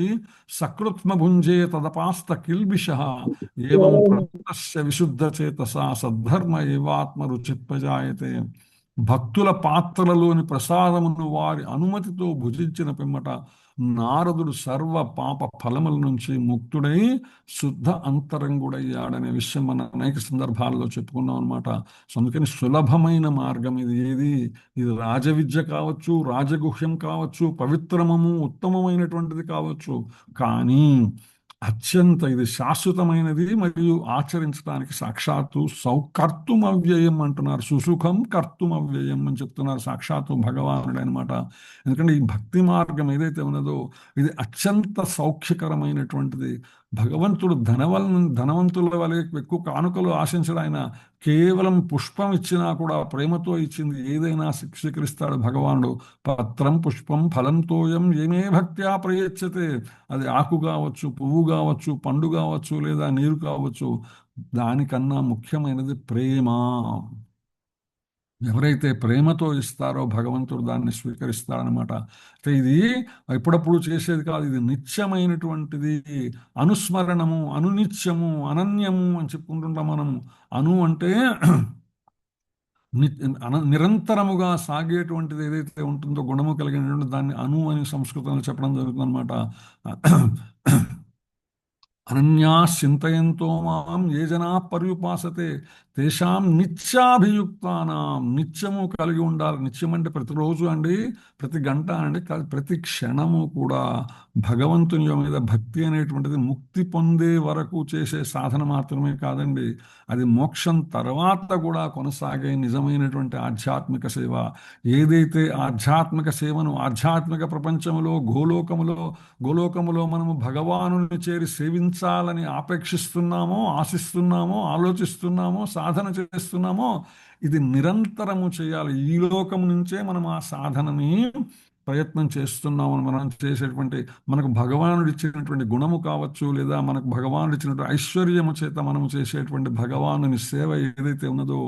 [SPEAKER 1] సకృత్మ భుంజే తదపాస్త కిల్బిషః ఏవం ప్రకృతస్య విశుద్ధచేతసా సద్ధర్మ ఏవాత్మ రుచిర్పజాయతే. భక్తుల పాత్రలలోని ప్రసాదమును వారి అనుమతితో భుజించిన పిమ్మట నారదుడు సర్వ పాప ఫలముల నుంచి ముక్తుడై శుద్ధ అంతరంగుడయ్యాడనే విషయం మనం అనేక సందర్భాల్లో చెప్పుకున్నాం అనమాట. సో అందుకని సులభమైన మార్గం ఇది. ఇది రాజవిద్య కావచ్చు, రాజగుహ్యం కావచ్చు, పవిత్రమము ఉత్తమమైనటువంటిది కావచ్చు, కానీ అత్యంత ఇది శాశ్వతమైనది మరియు ఆచరించడానికి సాక్షాత్తు కర్తుమవ్యయం అంటున్నారు. సుసుఖం కర్తుమవ్యయం అని చెప్తున్నారు సాక్షాత్తు భగవానుడు అనమాట. ఎందుకంటే ఈ భక్తి మార్గం ఏదైతే ఉన్నదో ఇది అత్యంత సౌఖ్యకరమైనటువంటిది. భగవంతుడు ధనవంతుల వలె ఎక్కువ కానుకలు ఆశించడు. ఆయన కేవలం పుష్పం ఇచ్చినా కూడా ప్రేమతో ఇచ్చింది ఏదైనా స్వీకరిస్తాడు భగవానుడు. పత్రం పుష్పం ఫలం తోయం ఏమే భక్త్యా ప్రయచ్చతే. అది ఆకు కావచ్చు, పువ్వు కావచ్చు, పండు కావచ్చు, లేదా నీరు కావచ్చు. దానికన్నా ముఖ్యమైనది ప్రేమ. ఎవరైతే ప్రేమతో ఇస్తారో భగవంతుడు దాన్ని స్వీకరిస్తారనమాట. అయితే ఇది ఎప్పుడప్పుడు చేసేది కాదు, ఇది నిత్యమైనటువంటిది. అనుస్మరణము, అనునిత్యము, అనన్యము అని చెప్పుకుంటుంటాం మనము. అను అంటే నిరంతరముగా సాగేటువంటిది ఏదైతే ఉంటుందో గుణము కలిగినటువంటి దాన్ని అను అని సంస్కృతంలో చెప్పడం జరుగుతుంది అనమాట. అనన్యా చింతయంతో మాం ఏ జనా పర్యుపాసతే తేషాం నిత్యాభియుక్తానాం. నిత్యము కలిగి ఉండాలి. నిత్యం అంటే ప్రతిరోజు అండి, ప్రతి గంట అండి, ప్రతి క్షణము కూడా భగవంతుని మీద భక్తి అనేటువంటిది ముక్తి పొందే వరకు చేసే సాధన మాత్రమే కాదండి, అది మోక్షం తర్వాత కూడా కొనసాగే నిజమైనటువంటి ఆధ్యాత్మిక సేవ. ఏదైతే ఆధ్యాత్మిక సేవను ఆధ్యాత్మిక ప్రపంచంలో గోలోకములో మనము భగవానుని చేరి సేవించాలని ఆపేక్షిస్తున్నామో, ఆశిస్తున్నామో, ఆలోచిస్తున్నామో, సాధన చేస్తున్నామో, ఇది నిరంతరము చేయాలి. ఈ లోకం నుంచే మనం ఆ సాధనని ప్రయత్నం చేస్తున్నామని మనం చేసేటువంటి, మనకు భగవానుడు ఇచ్చినటువంటి గుణము కావచ్చు, లేదా మనకు భగవానుడు ఇచ్చినటువంటి ఐశ్వర్యము చేత మనము చేసేటువంటి భగవానుని సేవ ఏదైతే ఉన్నదో,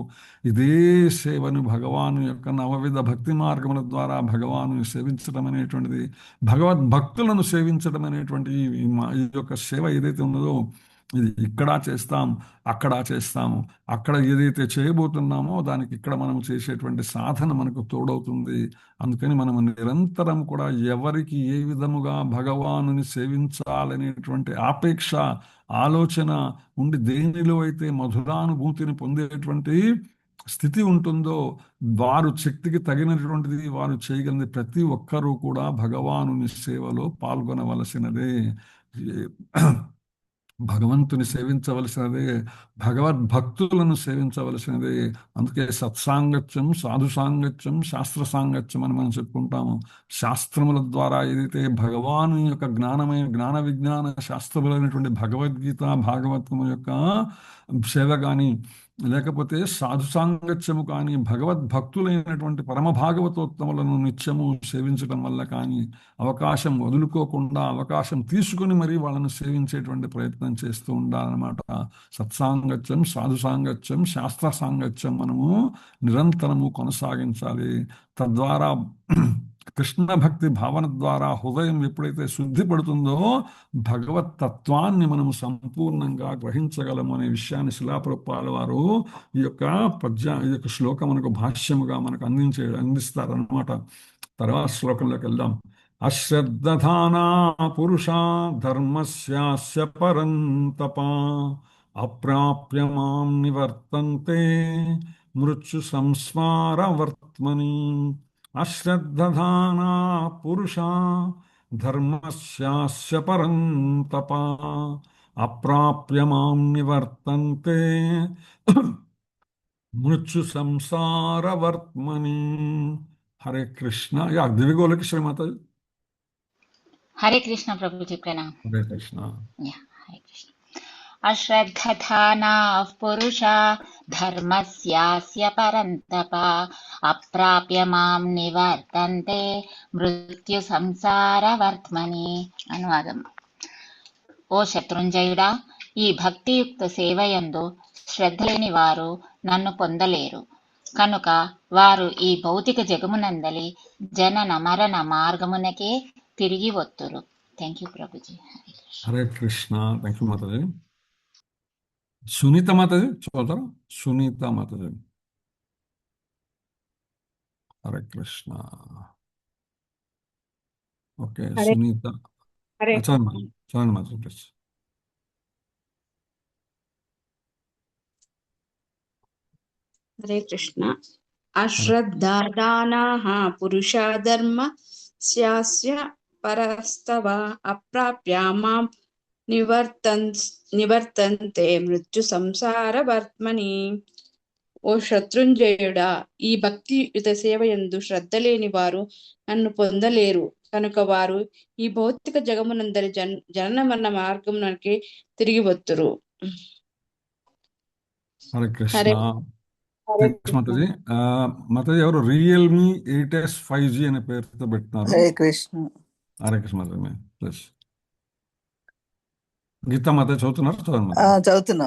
[SPEAKER 1] ఇదే సేవను భగవాను యొక్క నవవిధ భక్తి మార్గముల ద్వారా భగవాను సేవించడం అనేటువంటిది, భగవద్భక్తులను సేవించడం అనేటువంటి ఈ యొక్క సేవ ఏదైతే ఉన్నదో, ఇది ఇక్కడ చేస్తాం, అక్కడ చేస్తాము. అక్కడ ఏదైతే చేయబోతున్నామో దానికి ఇక్కడ మనం చేసేటువంటి సాధన మనకు తోడవుతుంది. అందుకని మనం నిరంతరం కూడా ఎవరికి ఏ విధముగా భగవానుని సేవించాలనేటువంటి ఆపేక్ష, ఆలోచన ఉండి దేనిలో అయితే మధురానుభూతిని పొందేటువంటి స్థితి ఉంటుందో, వారు శక్తికి తగినటువంటిది వారు చేయగలిగిన ప్రతి ఒక్కరూ కూడా భగవానుని సేవలో పాల్గొనవలసినదే. భగవంతుని సేవించవలసినదే, భగవద్భక్తులను సేవించవలసినదే. అందుకే సత్సాంగత్యం, సాధు సాంగత్యం, శాస్త్ర సాంగత్యం అని మనం చెప్పుకుంటాము. శాస్త్రముల ద్వారా ఏదైతే భగవాను యొక్క జ్ఞాన విజ్ఞాన శాస్త్రములైనటువంటి భగవద్గీత, భాగవతము యొక్క సేవ కానీ, లేకపోతే సాధు సాంగత్యము కానీ, భగవద్భక్తులైనటువంటి పరమ భాగవతోత్తములను నిత్యము సేవించడం వల్ల కానీ, అవకాశం వదులుకోకుండా అవకాశం తీసుకుని మరీ వాళ్ళను సేవించేటువంటి ప్రయత్నం చేస్తూ ఉండాలన్నమాట. సత్సాంగత్యం, సాధు సాంగత్యం, శాస్త్ర సాంగత్యం మనము నిరంతరము కొనసాగించాలి. తద్వారా కృష్ణ భక్తి భావన ద్వారా హృదయం ఎప్పుడైతే శుద్ధి పడుతుందో, భగవత్ తత్వాన్ని మనము సంపూర్ణంగా గ్రహించగలము అనే విషయాన్ని శిలాప్రభుపాదుల వారు ఈ యొక్క శ్లోకం మనకు భాష్యముగా మనకు అందిస్తారనమాట. తర్వాత శ్లోకంలోకి వెళ్దాం. అశ్రద్ధధానా పురుషా ధర్మస్యాస్య పరంతప అప్రాప్య మాం నివర్తంతే మృత్యు సంస్మారవర్త్మని. అశ్రద్ధధానా పురుషా ధర్మస్యాస్య పరంతప అప్రాప్య మాం నివర్తంతే మృత్యు సంసారవర్త్మని. హరే కృష్ణ. యా దివ్యగోళకి శ్రీమాతాజీ.
[SPEAKER 8] హరే కృష్ణ ప్రభుజీ, ప్రణామ్.
[SPEAKER 1] హరే కృష్ణ.
[SPEAKER 8] హరే కృష్ణ. అశ్రద్ధధానాః పురుషా ధర్మస్యాస్య పరంతప అప్రాప్య మాం నివర్తంతే మృత్యు సంసారవర్త్మని. అనువాదం. ఓ శత్రుంజయుడా, ఈ భక్తియుక్త సేవయందు శ్రద్ధ లేని వారు నన్ను పొందలేరు. కనుక వారు ఈ భౌతిక జగమునందలి జనన మరణ మార్గమునకే తిరిగి వత్తురు. థ్యాంక్ యూ ప్రభుజీ.
[SPEAKER 1] హరే కృష్ణ. థ్యాంక్ యూ మాతాజీ. సునీత మాతాజీ చదువుతారా? సునీత మాతాజీ. హరే కృష్ణ. ఓకే, సునీత చదవండి మాతాజీ ప్లీజ్.
[SPEAKER 9] హరే కృష్ణ. అశ్రద్ధాదానాః పురుషా ధర్మస్యాస్య పరస్తవ అప్రాప్య మాం నివర్తంతే మృత్యు సంసారవర్త్మని. ఓ శత్రుంజయుడా, ఈ భక్తియుత సేవయందు శ్రద్ధ లేని వారు నన్ను పొందలేరు. కనుక వారు ఈ భౌతిక జగమునందరి జనన మరణ మార్గమునకే తిరిగి వత్తురు.
[SPEAKER 1] హరే కృష్ణ. మాతాజీ. మాతాజీ ఎవరు రియల్మీ 8S 5G అనే పేరుతో పెట్టినారు.
[SPEAKER 10] హరే కృష్ణ.
[SPEAKER 1] హరే కృష్ణ మాతాజీ ప్లీజ్. గీతా మాతాజీ చదువుతున్నారు? చదవండి.
[SPEAKER 10] చదువుతున్నా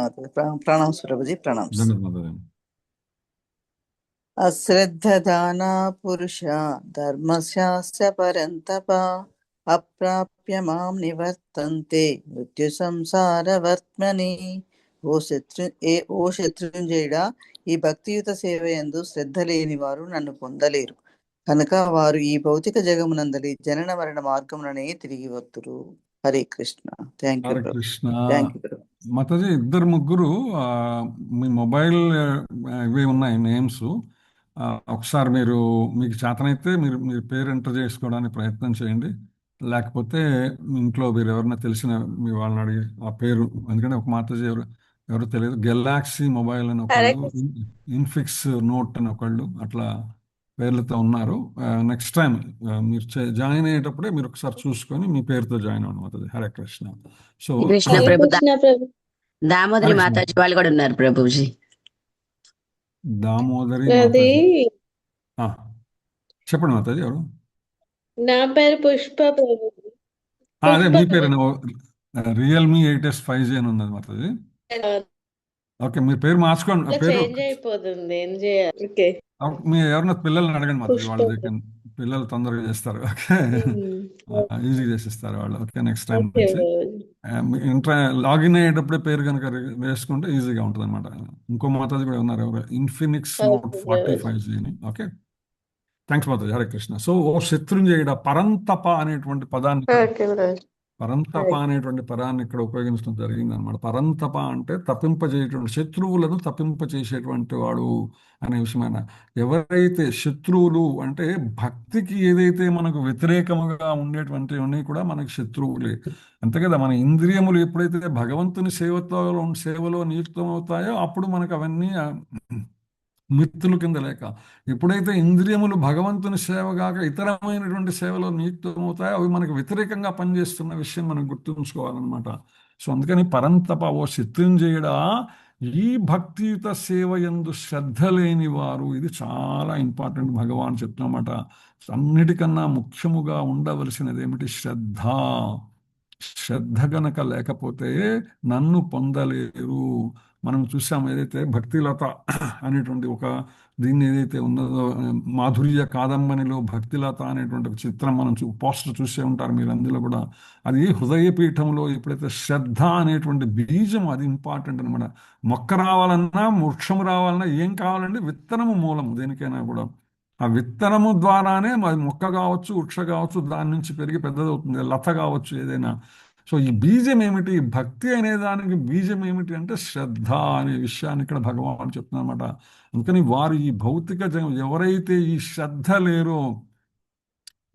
[SPEAKER 10] ప్రణాం ప్రభుజీ. ప్రణాం.
[SPEAKER 1] మాతాజీ.
[SPEAKER 10] అశ్రద్ధదానా పురుష ధర్మస్యాస్య పరంతప అప్రాప్య మాం నివర్తంతే మృత్యు సంసారవర్త్మని. ఓ శత్రుంజయుడా, ఈ భక్తియుత సేవయందు శ్రద్ధ లేని వారు నన్ను పొందలేరు. కనుక వారు ఈ భౌతిక జగమునందలి జనన మరణ మార్గములనే తిరిగి వత్తురు. హరే కృష్ణ. థ్యాంక్ యూ
[SPEAKER 1] హరే
[SPEAKER 10] ప్రభు.
[SPEAKER 1] కృష్ణ.
[SPEAKER 10] థ్యాంక్ యూ ప్రభు.
[SPEAKER 1] మాతాజీ, ఇద్దరు ముగ్గురు మీ మొబైల్ ఇవి ఉన్నాయి నేమ్స్. ఒకసారి మీకు చేతనైతే మీరు మీ పేరు ఎంటర్ చేసుకోవడానికి ప్రయత్నం చేయండి. లేకపోతే మీ ఇంట్లో మీరు ఎవరైనా తెలిసిన మీ వాళ్ళని అడిగి ఆ పేరు, ఎందుకంటే ఒక మాతాజీ ఎవరు తెలియదు, గెలాక్సీ మొబైల్ అని ఒకళ్ళు, ఇన్ఫిక్స్ నోట్ అని ఒకళ్ళు, అట్లా పేర్లతో ఉన్నారు. నెక్స్ట్ టైం మీరు జాయిన్ అయ్యేటప్పుడే మీరు ఒకసారి చూసుకొని మీ పేరుతో జాయిన్ అవ్వండి మాతాజీ. హరే కృష్ణ. సో
[SPEAKER 11] కృష్ణ
[SPEAKER 3] హరే
[SPEAKER 11] ప్రభు
[SPEAKER 3] కృష్ణ ప్రభు.
[SPEAKER 11] దామోదరి
[SPEAKER 1] హరే కృష్ణ.
[SPEAKER 11] మాతాజీ వాళ్ళు కూడా ఉన్నారు ప్రభుజీ.
[SPEAKER 1] దామోదరి
[SPEAKER 3] అది
[SPEAKER 1] మాతాజీ. ఆ, చెప్పండి మాతాజీ ఎవరు?
[SPEAKER 3] నా పేరు పుష్ప ప్రభు.
[SPEAKER 1] అదే
[SPEAKER 3] పుష్ప
[SPEAKER 1] మీ పేరు రియల్మీ 8S 5G అని ఉన్నది మాతాజీ. ఓకే, మీ పేరు మార్చుకోండి. పేరు
[SPEAKER 3] చేంజ్ అయిపోతుంది, ఏం చేయాలి? ఓకే.
[SPEAKER 1] మీ ఎవరన్నా పిల్లల్ని అడగండి మాతాజీ,
[SPEAKER 3] పుష్ప
[SPEAKER 1] వాళ్ళు దగ్గర పిల్లలు తొందరగా చేస్తారు. ఓకే, ఈజీ చేసిస్తారు వాళ్ళు. ఓకే, నెక్స్ట్ టైం
[SPEAKER 3] ఓకే
[SPEAKER 1] నుంచి లాగిన్ అయ్యేటప్పుడే పేరు కనుక వేసుకుంటే ఈజీగా ఉంటుంది అనమాట. ఇంకో మాతాజీ కూడా ఉన్నారు, ఎవరు, ఇన్ఫినిక్స్ నోట్ 45G అని. ఓకే, థ్యాంక్స్ మాతాజీ. హరే కృష్ణ. సో ఓ శత్రుంజయుడ, పరంతప అనేటువంటి పదాన్ని
[SPEAKER 3] ఓకే బ్రదర్.
[SPEAKER 1] పరంతప అనేటువంటి పదాన్ని ఇక్కడ ఉపయోగించడం జరిగింది అనమాట. పరంతప అంటే తప్పింపజేయటువంటి, శత్రువులను తప్పింపచేసేటువంటి వాడు అనే విషయమైన. ఎవరైతే శత్రువులు అంటే భక్తికి ఏదైతే మనకు వ్యతిరేకముగా ఉండేటువంటివన్నీ కూడా మనకి శత్రువులే, అంతే కదా. మన ఇంద్రియములు ఎప్పుడైతే భగవంతుని సేవలో నియుక్తం అవుతాయో అప్పుడు మనకు అవన్నీ మిత్రుల కింద లేక, ఎప్పుడైతే ఇంద్రియములు భగవంతుని సేవగాక ఇతరమైనటువంటి సేవలో నియుక్తమవుతాయో అవి మనకు వ్యతిరేకంగా పనిచేస్తున్న విషయం మనం గుర్తుంచుకోవాలన్నమాట. సో అందుకని పరంతప, ఓ శత్రుంజయుడా, ఈ భక్తియుత సేవ యందు శ్రద్ధ లేని వారు, ఇది చాలా ఇంపార్టెంట్, భగవాన్ చెప్తున్నమాట. అన్నిటికన్నా ముఖ్యముగా ఉండవలసినది ఏమిటి? శ్రద్ధ. శ్రద్ధ గనక లేకపోతే నన్ను పొందలేరు. మనం చూసాం, ఏదైతే భక్తిలత అనేటువంటి ఒక దీన్ని ఏదైతే ఉన్నదో, మాధుర్య కాదంబనిలో భక్తిలత అనేటువంటి ఒక చిత్రం మనం పోస్టర్ చూసే ఉంటారు మీరు, అందులో కూడా అది హృదయపీఠంలో ఎప్పుడైతే శ్రద్ధ అనేటువంటి బీజం, అది ఇంపార్టెంట్ అనమాట. మొక్క రావాలన్నా, వృక్షము రావాలన్నా ఏం కావాలండి? విత్తనము మూలము దేనికైనా కూడా. ఆ విత్తనము ద్వారానే అది మొక్క కావచ్చు, వృక్ష కావచ్చు, దాని నుంచి పెరిగి పెద్దదవుతుంది, లత కావచ్చు, ఏదైనా. సో ఈ బీజం ఏమిటి? భక్తి అనే దానికి బీజం ఏమిటి అంటే శ్రద్ధ అనే విషయాన్ని ఇక్కడ భగవాన్ చెప్తున్నమాట. అందుకని వారు ఈ భౌతిక ఎవరైతే ఈ శ్రద్ధ లేరో,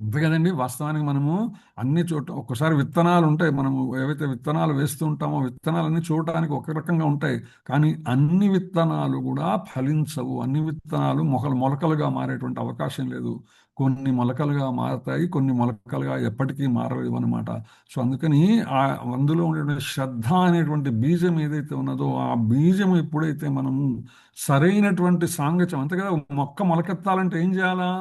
[SPEAKER 1] అంతే కదండి. వాస్తవానికి మనము అన్ని చోట ఒక్కసారి విత్తనాలు ఉంటాయి, మనము ఏవైతే విత్తనాలు వేస్తూ ఉంటామో విత్తనాలన్నీ చూడటానికి ఒక రకంగా ఉంటాయి, కానీ అన్ని విత్తనాలు కూడా ఫలించవు. అన్ని విత్తనాలు మొలకలుగా మారేటువంటి అవకాశం లేదు. కొన్ని మొలకలుగా మారతాయి, కొన్ని మొలకలుగా ఎప్పటికీ మారలేవు అనమాట. సో అందుకని అందులో ఉండేటువంటి శ్రద్ధ అనేటువంటి బీజం ఏదైతే ఉన్నదో, ఆ బీజం ఎప్పుడైతే మనము సరైనటువంటి సాంగత్యం, అంతే కదా. మొక్క మొలకెత్తాలంటే ఏం చేయాలా?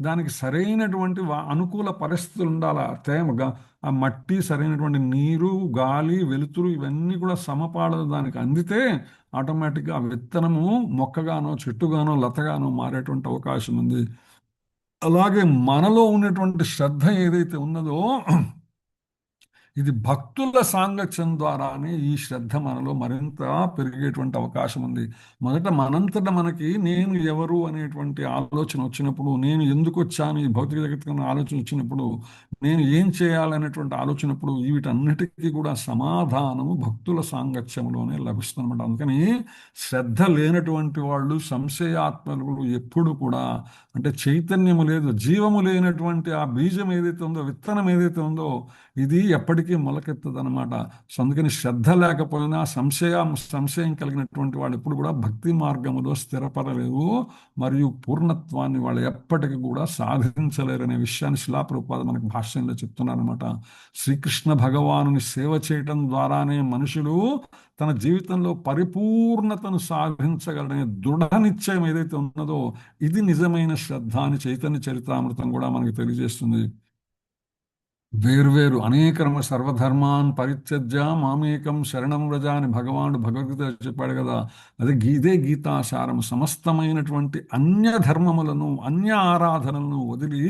[SPEAKER 1] దానికి సరైనటువంటి అనుకూల పరిస్థితులు ఉండాలా. తేమగా ఆ మట్టి, సరైనటువంటి నీరు, గాలి, వెలుతురు ఇవన్నీ కూడా సమపాడదు దానికి అందితే ఆటోమేటిక్గా ఆ విత్తనము మొక్కగానో, చెట్టుగానో, లతగానో మారేటువంటి అవకాశం ఉంది. అలాగే మనలో ఉన్నటువంటి శ్రద్ధ ఏదైతే ఉన్నదో, ఇది భక్తుల సాంగత్యం ద్వారానే ఈ శ్రద్ధ మనలో మరింత పెరిగేటువంటి అవకాశం ఉంది. మొదట మనంతట మనకి నేను ఎవరు అనేటువంటి ఆలోచన వచ్చినప్పుడు, నేను ఎందుకు వచ్చాను ఈ భౌతిక జగత్తుకున్న ఆలోచన వచ్చినప్పుడు, నేను ఏం చేయాలనేటువంటి ఆలోచనప్పుడు, వీటన్నిటికీ కూడా సమాధానము భక్తుల సాంగత్యంలోనే లభిస్తుందన్నమాట. అందుకని శ్రద్ధ లేనటువంటి వాళ్ళు, సంశయాత్మలు ఎప్పుడు కూడా, అంటే చైతన్యము లేదు, జీవము లేనటువంటి ఆ బీజం ఏదైతే ఉందో, విత్తనం ఏదైతే ఉందో, ఇది ఎప్పటికీ మొలకెత్తదనమాట. సో అందుకని శ్రద్ధ లేకపోయినా సంశయం కలిగినటువంటి వాళ్ళు ఎప్పుడు కూడా భక్తి మార్గములో స్థిరపడలేరు, మరియు పూర్ణత్వాన్ని వాళ్ళు ఎప్పటికీ కూడా సాధించలేరు అనే విషయాన్ని శిలా ప్రభుపాద మనకు భాష్యంలో చెప్తున్నారనమాట. శ్రీకృష్ణ భగవానుని సేవ చేయటం ద్వారానే మనుషులు తన జీవితంలో పరిపూర్ణతను సాధించగలడనే దృఢ నిశ్చయం ఏదైతే ఉన్నదో, ఇది నిజమైన శ్రద్ధ అని చైతన్య చరితామృతం కూడా మనకు తెలియజేస్తుంది. వేర్వేరు అనేకరమ సర్వధర్మాన్ పరిత్యజ్య మామేకం శరణం వ్రజ అని భగవానుడు భగవద్గీత చెప్పాడు కదా. ఇదే గీతాసారం. సమస్తమైనటువంటి అన్య ధర్మములను, అన్య ఆరాధనలను వదిలి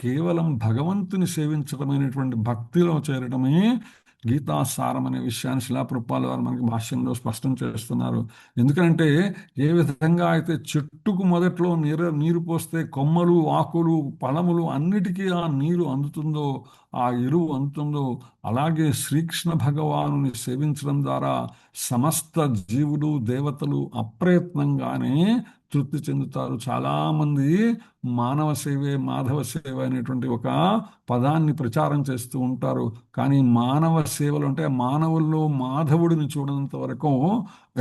[SPEAKER 1] కేవలం భగవంతుని సేవించడమైనటువంటి భక్తిలో చేరడమే గీతాసారం అనే విషయాన్ని శిలాప్రభుపాల వారు మనకి భాష్యంలో స్పష్టం చేస్తున్నారు. ఎందుకంటే ఏ విధంగా అయితే చెట్టుకు మొదట్లో నీరు పోస్తే కొమ్మలు, ఆకులు, ఫలములు అన్నిటికీ ఆ నీరు అందుతుందో, ఆ ఎరువు అందుతుందో, అలాగే శ్రీకృష్ణ భగవానుని సేవించడం ద్వారా సమస్త జీవులు, దేవతలు అప్రయత్నంగానే తృప్తి చెందుతారు. చాలామంది మానవ సేవే మాధవ సేవ అనేటువంటి ఒక పదాన్ని ప్రచారం చేస్తూ ఉంటారు. కానీ మానవ సేవలు అంటే మానవుల్లో మాధవుడిని చూడనంత వరకు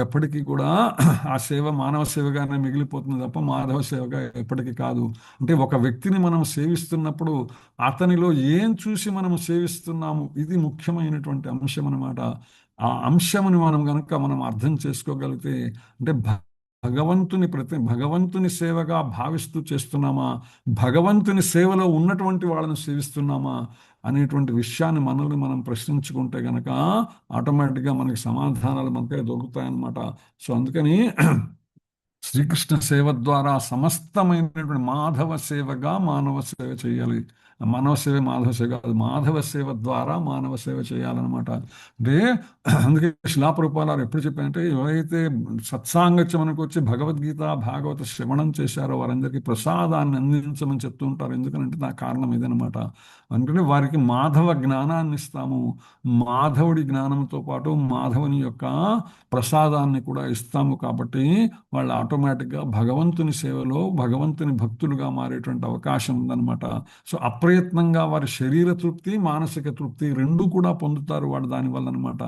[SPEAKER 1] ఎప్పటికీ కూడా ఆ సేవ మానవ సేవగానే మిగిలిపోతుంది తప్ప మాధవ సేవగా ఎప్పటికీ కాదు. అంటే ఒక వ్యక్తిని మనం సేవిస్తున్నప్పుడు అతనిలో ఏం చూసి మనం సేవిస్తున్నాము, ఇది ముఖ్యమైనటువంటి అంశం అన్నమాట. ఆ అంశముని మనం అర్థం చేసుకోగలిగితే, అంటే భగవంతుని సేవగా భావిస్తూ చేస్తున్నామా, భగవంతుని సేవలో ఉన్నటువంటి వాళ్ళని సేవిస్తున్నామా అనేటువంటి విషయాన్ని మనల్ని మనం ప్రశ్నించుకుంటే గనక ఆటోమేటిక్గా మనకి సమాధానాలు మనకే దొరుకుతాయన్నమాట. సో అందుకని శ్రీకృష్ణ సేవ ద్వారా సమస్తమైనటువంటి మాధవ సేవగా మానవ సేవ చేయాలి. మానవ సేవ మాధవ సేవ కాదు, మాధవ సేవ ద్వారా మానవ సేవ చేయాలన్నమాట. అంటే అందుకే శిలాప్రభుపాలు ఎప్పుడు చెప్పారంటే, ఎవరైతే సత్సాంగత్యం మనకు వచ్చి భగవద్గీత భాగవత శ్రవణం చేశారో వారందరికీ ప్రసాదాన్ని అందించమని చెప్తూ ఉంటారు. ఎందుకంటే నా కారణం ఇదనమాట. అందుకని వారికి మాధవ జ్ఞానాన్ని ఇస్తాము. మాధవుడి జ్ఞానంతో పాటు మాధవుని యొక్క ప్రసాదాన్ని కూడా ఇస్తాము. కాబట్టి వాళ్ళు ఆటోమేటిక్గా భగవంతుని సేవలో భగవంతుని భక్తులుగా మారేటువంటి అవకాశం ఉందన్నమాట. సో అప్రయత్నంగా వారి శరీర తృప్తి, మానసిక తృప్తి రెండు కూడా పొందుతారు వాళ్ళు దానివల్ల అనమాట.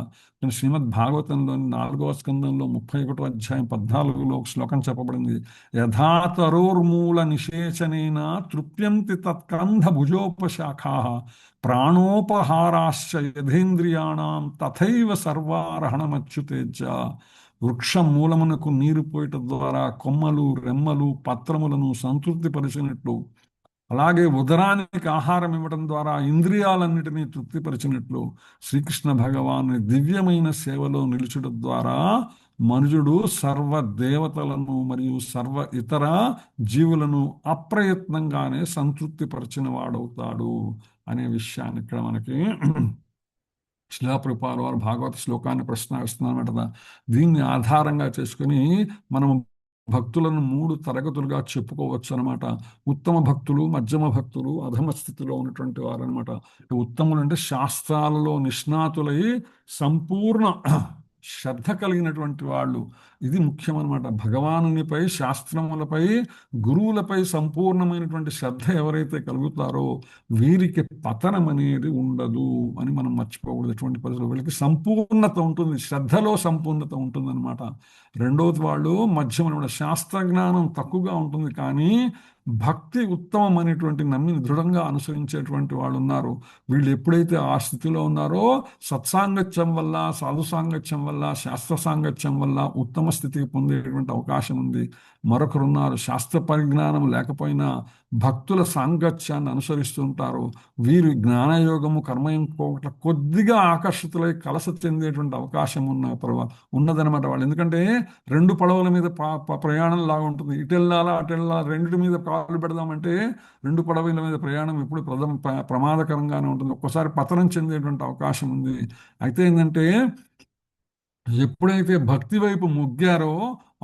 [SPEAKER 1] శ్రీమద్ భాగవతంలోని 4వ స్కందంలో 31వ అధ్యాయం 14లో ఒక శ్లోకం చెప్పబడింది. యథాతరోర్మూల నిషేచనేన తృప్యంతి తత్కంధ భుజోపశాఖా ప్రాణోపహారాశ్చ యథేంద్రియాణం తథైవ సర్వారహణమచ్యుతేజ. వృక్ష మూలమునకు నీరు పోయటం ద్వారా కొమ్మలు, రెమ్మలు, పత్రములను సంతృప్తిపరిచినట్లు, అలాగే ఉదరానికి ఆహారం ఇవ్వడం ద్వారా ఇంద్రియాలన్నిటినీ తృప్తిపరిచినట్లు, శ్రీకృష్ణ భగవాను దివ్యమైన సేవలో నిలుచడం ద్వారా మనుజుడు సర్వ దేవతలను మరియు సర్వ ఇతర జీవులను అప్రయత్నంగానే సంతృప్తిపరిచిన వాడవుతాడు అనే విషయాన్ని ఇక్కడ మనకి శిలాప్రభుపాల వారు భాగవత శ్లోకాన్ని ప్రస్తావిస్తున్నారన్నమాట. దీన్ని ఆధారంగా చేసుకుని మనం భక్తులను 3 తరగతులుగా చెప్పుకోవచ్చు అనమాట. ఉత్తమ భక్తులు, మధ్యమ భక్తులు, అధమ స్థితిలో ఉన్నటువంటి వారు అనమాట. ఉత్తములు అంటే శాస్త్రాలలో నిష్ణాతులై సంపూర్ణ శ్రద్ధ కలిగినటువంటి వాళ్ళు. ఇది ముఖ్యమన్నమాట. భగవానునిపై, శాస్త్రములపై, గురువులపై సంపూర్ణమైనటువంటి శ్రద్ధ ఎవరైతే కలుగుతారో వీరికి పతనం అనేది ఉండదు అని మనం మర్చిపోకూడదు. ఎటువంటి పరిస్థితులు వీళ్ళకి సంపూర్ణత ఉంటుంది, శ్రద్ధలో సంపూర్ణత ఉంటుందన్నమాట. రెండవది వాళ్ళు మధ్యమైన శాస్త్ర జ్ఞానం తక్కువగా ఉంటుంది, కానీ భక్తి ఉత్తమం అనేటువంటి నమ్మి దృఢంగా అనుసరించేటువంటి వాళ్ళు ఉన్నారు. వీళ్ళు ఎప్పుడైతే ఆ స్థితిలో ఉన్నారో సత్సాంగత్యం వల్ల, సాధు సాంగత్యం వల్ల, శాస్త్ర సాంగత్యం వల్ల ఉత్తమ స్థితికి పొందేటువంటి అవకాశం ఉంది. మరొకరున్నారు శాస్త్ర పరిజ్ఞానం లేకపోయినా భక్తుల సాంగత్యాన్ని అనుసరిస్తుంటారు. వీరు జ్ఞానయోగము, కర్మయోగం కొద్దిగా ఆకర్షితులై కలస చెందేటువంటి అవకాశం ఉన్నదనమాట వాళ్ళు. ఎందుకంటే 2 పడవల మీద ప్రయాణం లాగా ఉంటుంది. ఇటు వెళ్ళాలా అటు వెళ్ళాలా, రెండింటి మీద కాళ్ళు పెడదామంటే 2 పడవల మీద ప్రయాణం ఎప్పుడు ప్రమాదకరంగానే ఉంటుంది. ఒక్కోసారి పతనం చెందేటువంటి అవకాశం ఉంది. అయితే ఏంటంటే ఎప్పుడైతే భక్తి వైపు మొగ్గారో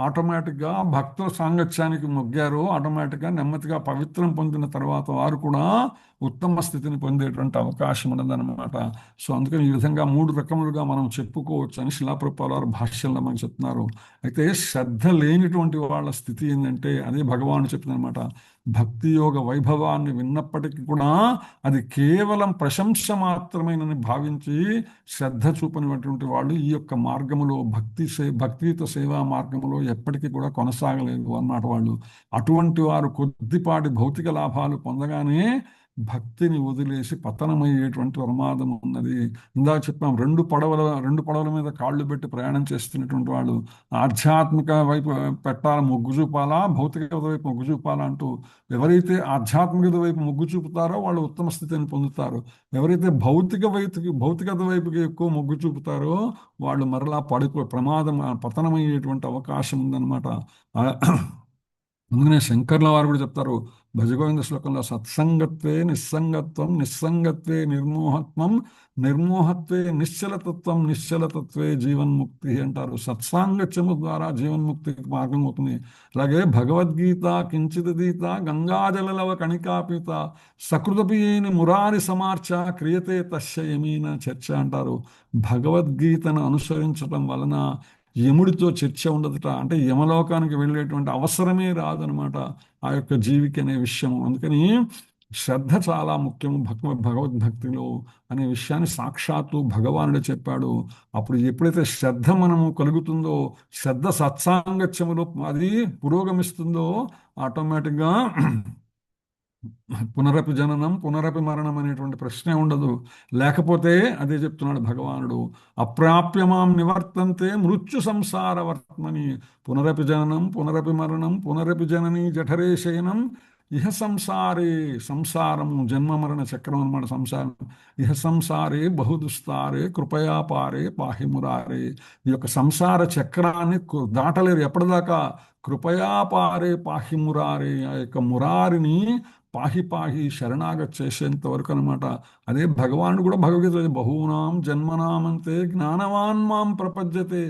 [SPEAKER 1] ఆటోమేటిక్గా భక్తుల సాంగత్యానికి మొగ్గారో ఆటోమేటిక్గా నెమ్మదిగా పవిత్రం పొందిన తర్వాత వారు కూడా ఉత్తమ స్థితిని పొందేటువంటి అవకాశం ఉన్నదన్నమాట. సో అందుకని ఈ విధంగా 3 రకములుగా మనం చెప్పుకోవచ్చు అని శిలాప్రభుపాల వారు భాష్యంలో మనకు చెప్తున్నారు. అయితే శ్రద్ధ లేనిటువంటి వాళ్ళ స్థితి ఏంటంటే అదే భగవాను చెప్తుందన్నమాట. భక్తి యోగ వైభవాన్ని విన్నప్పటికీ కూడా అది కేవలం ప్రశంస మాత్రమేనని భావించి శ్రద్ధ చూపనిటువంటి వాళ్ళు ఈ యొక్క మార్గములో భక్తియుత సేవా మార్గములో ఎప్పటికీ కూడా కొనసాగలేదు అన్నమాట వాళ్ళు. అటువంటి వారు కొద్దిపాటి భౌతిక లాభాలు పొందగానే భక్తిని వదిలేసి పతనమయ్యేటువంటి ప్రమాదం ఉన్నది. ఇందాక చెప్పాం, 2 పడవల మీద కాళ్ళు పెట్టి ప్రయాణం చేస్తున్నటువంటి వాళ్ళు ఆధ్యాత్మిక వైపు మొగ్గు చూపాలా, భౌతికత వైపు మొగ్గు చూపాలా అంటూ ఎవరైతే ఆధ్యాత్మికత వైపు మొగ్గు చూపుతారో వాళ్ళు ఉత్తమ స్థితిని పొందుతారు. ఎవరైతే భౌతికత వైపుకి ఎక్కువ మొగ్గు చూపుతారో వాళ్ళు మరలా పతనమయ్యేటువంటి అవకాశం ఉందన్నమాట. అందుకనే శంకర్ల వారు కూడా చెప్తారు, భజగోవింద శ్లోకంలో సత్సంగత్వే నిస్సంగత్వం, నిస్సంగత్వే నిర్మోహత్వం, నిర్మోహత్వే నిశ్చలతత్వం, నిశ్చలతత్వే జీవన్ముక్తి అంటారు. సత్సాంగత్యము ద్వారా జీవన్ముక్తికి మార్గం అవుతుంది. అలాగే భగవద్గీత కించిదీత గంగాజలలవ కణికాపీత సకృతపియేని మురారి సమార్చ క్రియతే తస్య యమీన చర్చ అంటారు. భగవద్గీతను అనుసరించడం వలన యముడితో చర్చ ఉండదుట. అంటే యమలోకానికి వెళ్ళేటువంటి అవసరమే రాదనమాట ఆ యొక్క జీవికి అనే విషయము. అందుకని శ్రద్ధ చాలా ముఖ్యము భగవద్భక్తిలో అనే విషయాన్ని సాక్షాత్తు భగవానుడే చెప్పాడు. అప్పుడు ఎప్పుడైతే శ్రద్ధ మనము కలుగుతుందో, శ్రద్ధ సత్సాంగత్యములో అది పురోగమిస్తుందో, ఆటోమేటిక్గా పునరపి జననం పునరపి మరణం అనేటువంటి ప్రశ్నే ఉండదు. లేకపోతే అదే చెప్తున్నాడు భగవానుడు, అప్రాప్యమాం నివర్తంతే మృత్యు సంసార వర్త్మని. పునరపి జననం పునరపి మరణం పునరపి జనని జఠరే శయనం ఇహ సంసారే, సంసారము జన్మ మరణ చక్రం అన్నమాట సంసారం. ఇహ సంసారే బహుదుస్తారే కృపయా పారే పాహి మురారే. ఈ యొక్క సంసార చక్రాన్ని దాటలేరు ఎప్పటిదాకా, కృపయా పారే పాహి మురారే. ఆ యొక్క మురారిని పాహి పాహి శరణాగతి చేసేంత వరకు అనమాట. అదే భగవానుడు కూడా భగవద్గీత బహూనాం జన్మనామంతే జ్ఞానవాన్ మాం ప్రపద్యతే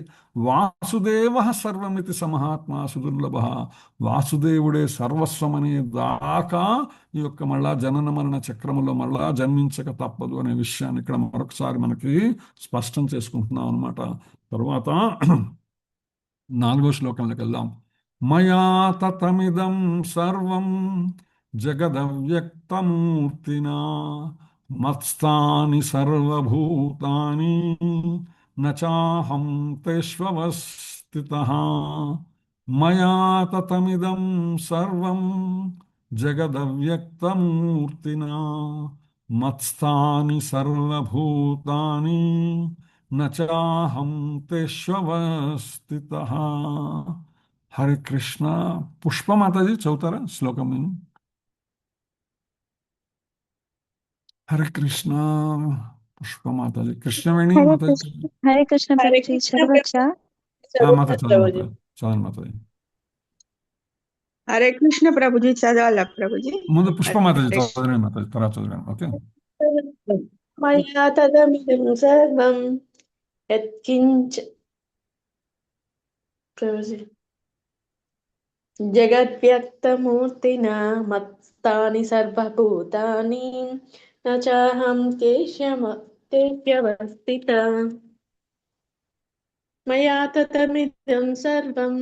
[SPEAKER 1] వాసుదేవ సర్వమితి సమహాత్మా సుదుర్లభ. వాసుదేవుడే సర్వస్వమనే దాకా ఈ యొక్క మళ్ళా జనన మరణ చక్రములో మళ్ళా జన్మించక తప్పదు అనే విషయాన్ని ఇక్కడ మరొకసారి మనకి స్పష్టం చేసుకుంటున్నాం అనమాట. తర్వాత 4వ శ్లోకంలోకి వెళ్దాం. మయా తతమిదం సర్వం జగదవ్యక్తమూర్తినా మత్స్థాని సర్వభూతాని నచాహం తేష్వస్థితః. మయా తతమిదం సర్వం జగదవ్యక్తమూర్తినా మత్స్థాని సర్వభూతాని నచాహం తేష్వస్థితః. హరే కృష్ణ. పుష్పమాతాజీ చదువుతారా శ్లోకం? నేను హరే కృష్ణ. పుష్పమాతాజీ, కృష్ణవేణి మాతాజీ.
[SPEAKER 12] హరే కృష్ణ ప్రభుజీ చదవచ్చా?
[SPEAKER 1] మాతాజీ చదవండి మాతాజీ.
[SPEAKER 2] హరే కృష్ణ ప్రభుజీ చదవాలా ప్రభుజీ?
[SPEAKER 1] ముందు పుష్పమాతాజీ చదవండి మాతాజీ, తర్వాత చదవండి. ఓకే.
[SPEAKER 12] మయా తదమిదం సర్వం యత్కించ ప్రభుజీ జగద్వ్యక్తమూర్తినా మత్స్థాని సర్వభూతాని నచాహం తేష్వస్థిత. మయా తతమిదం సర్వం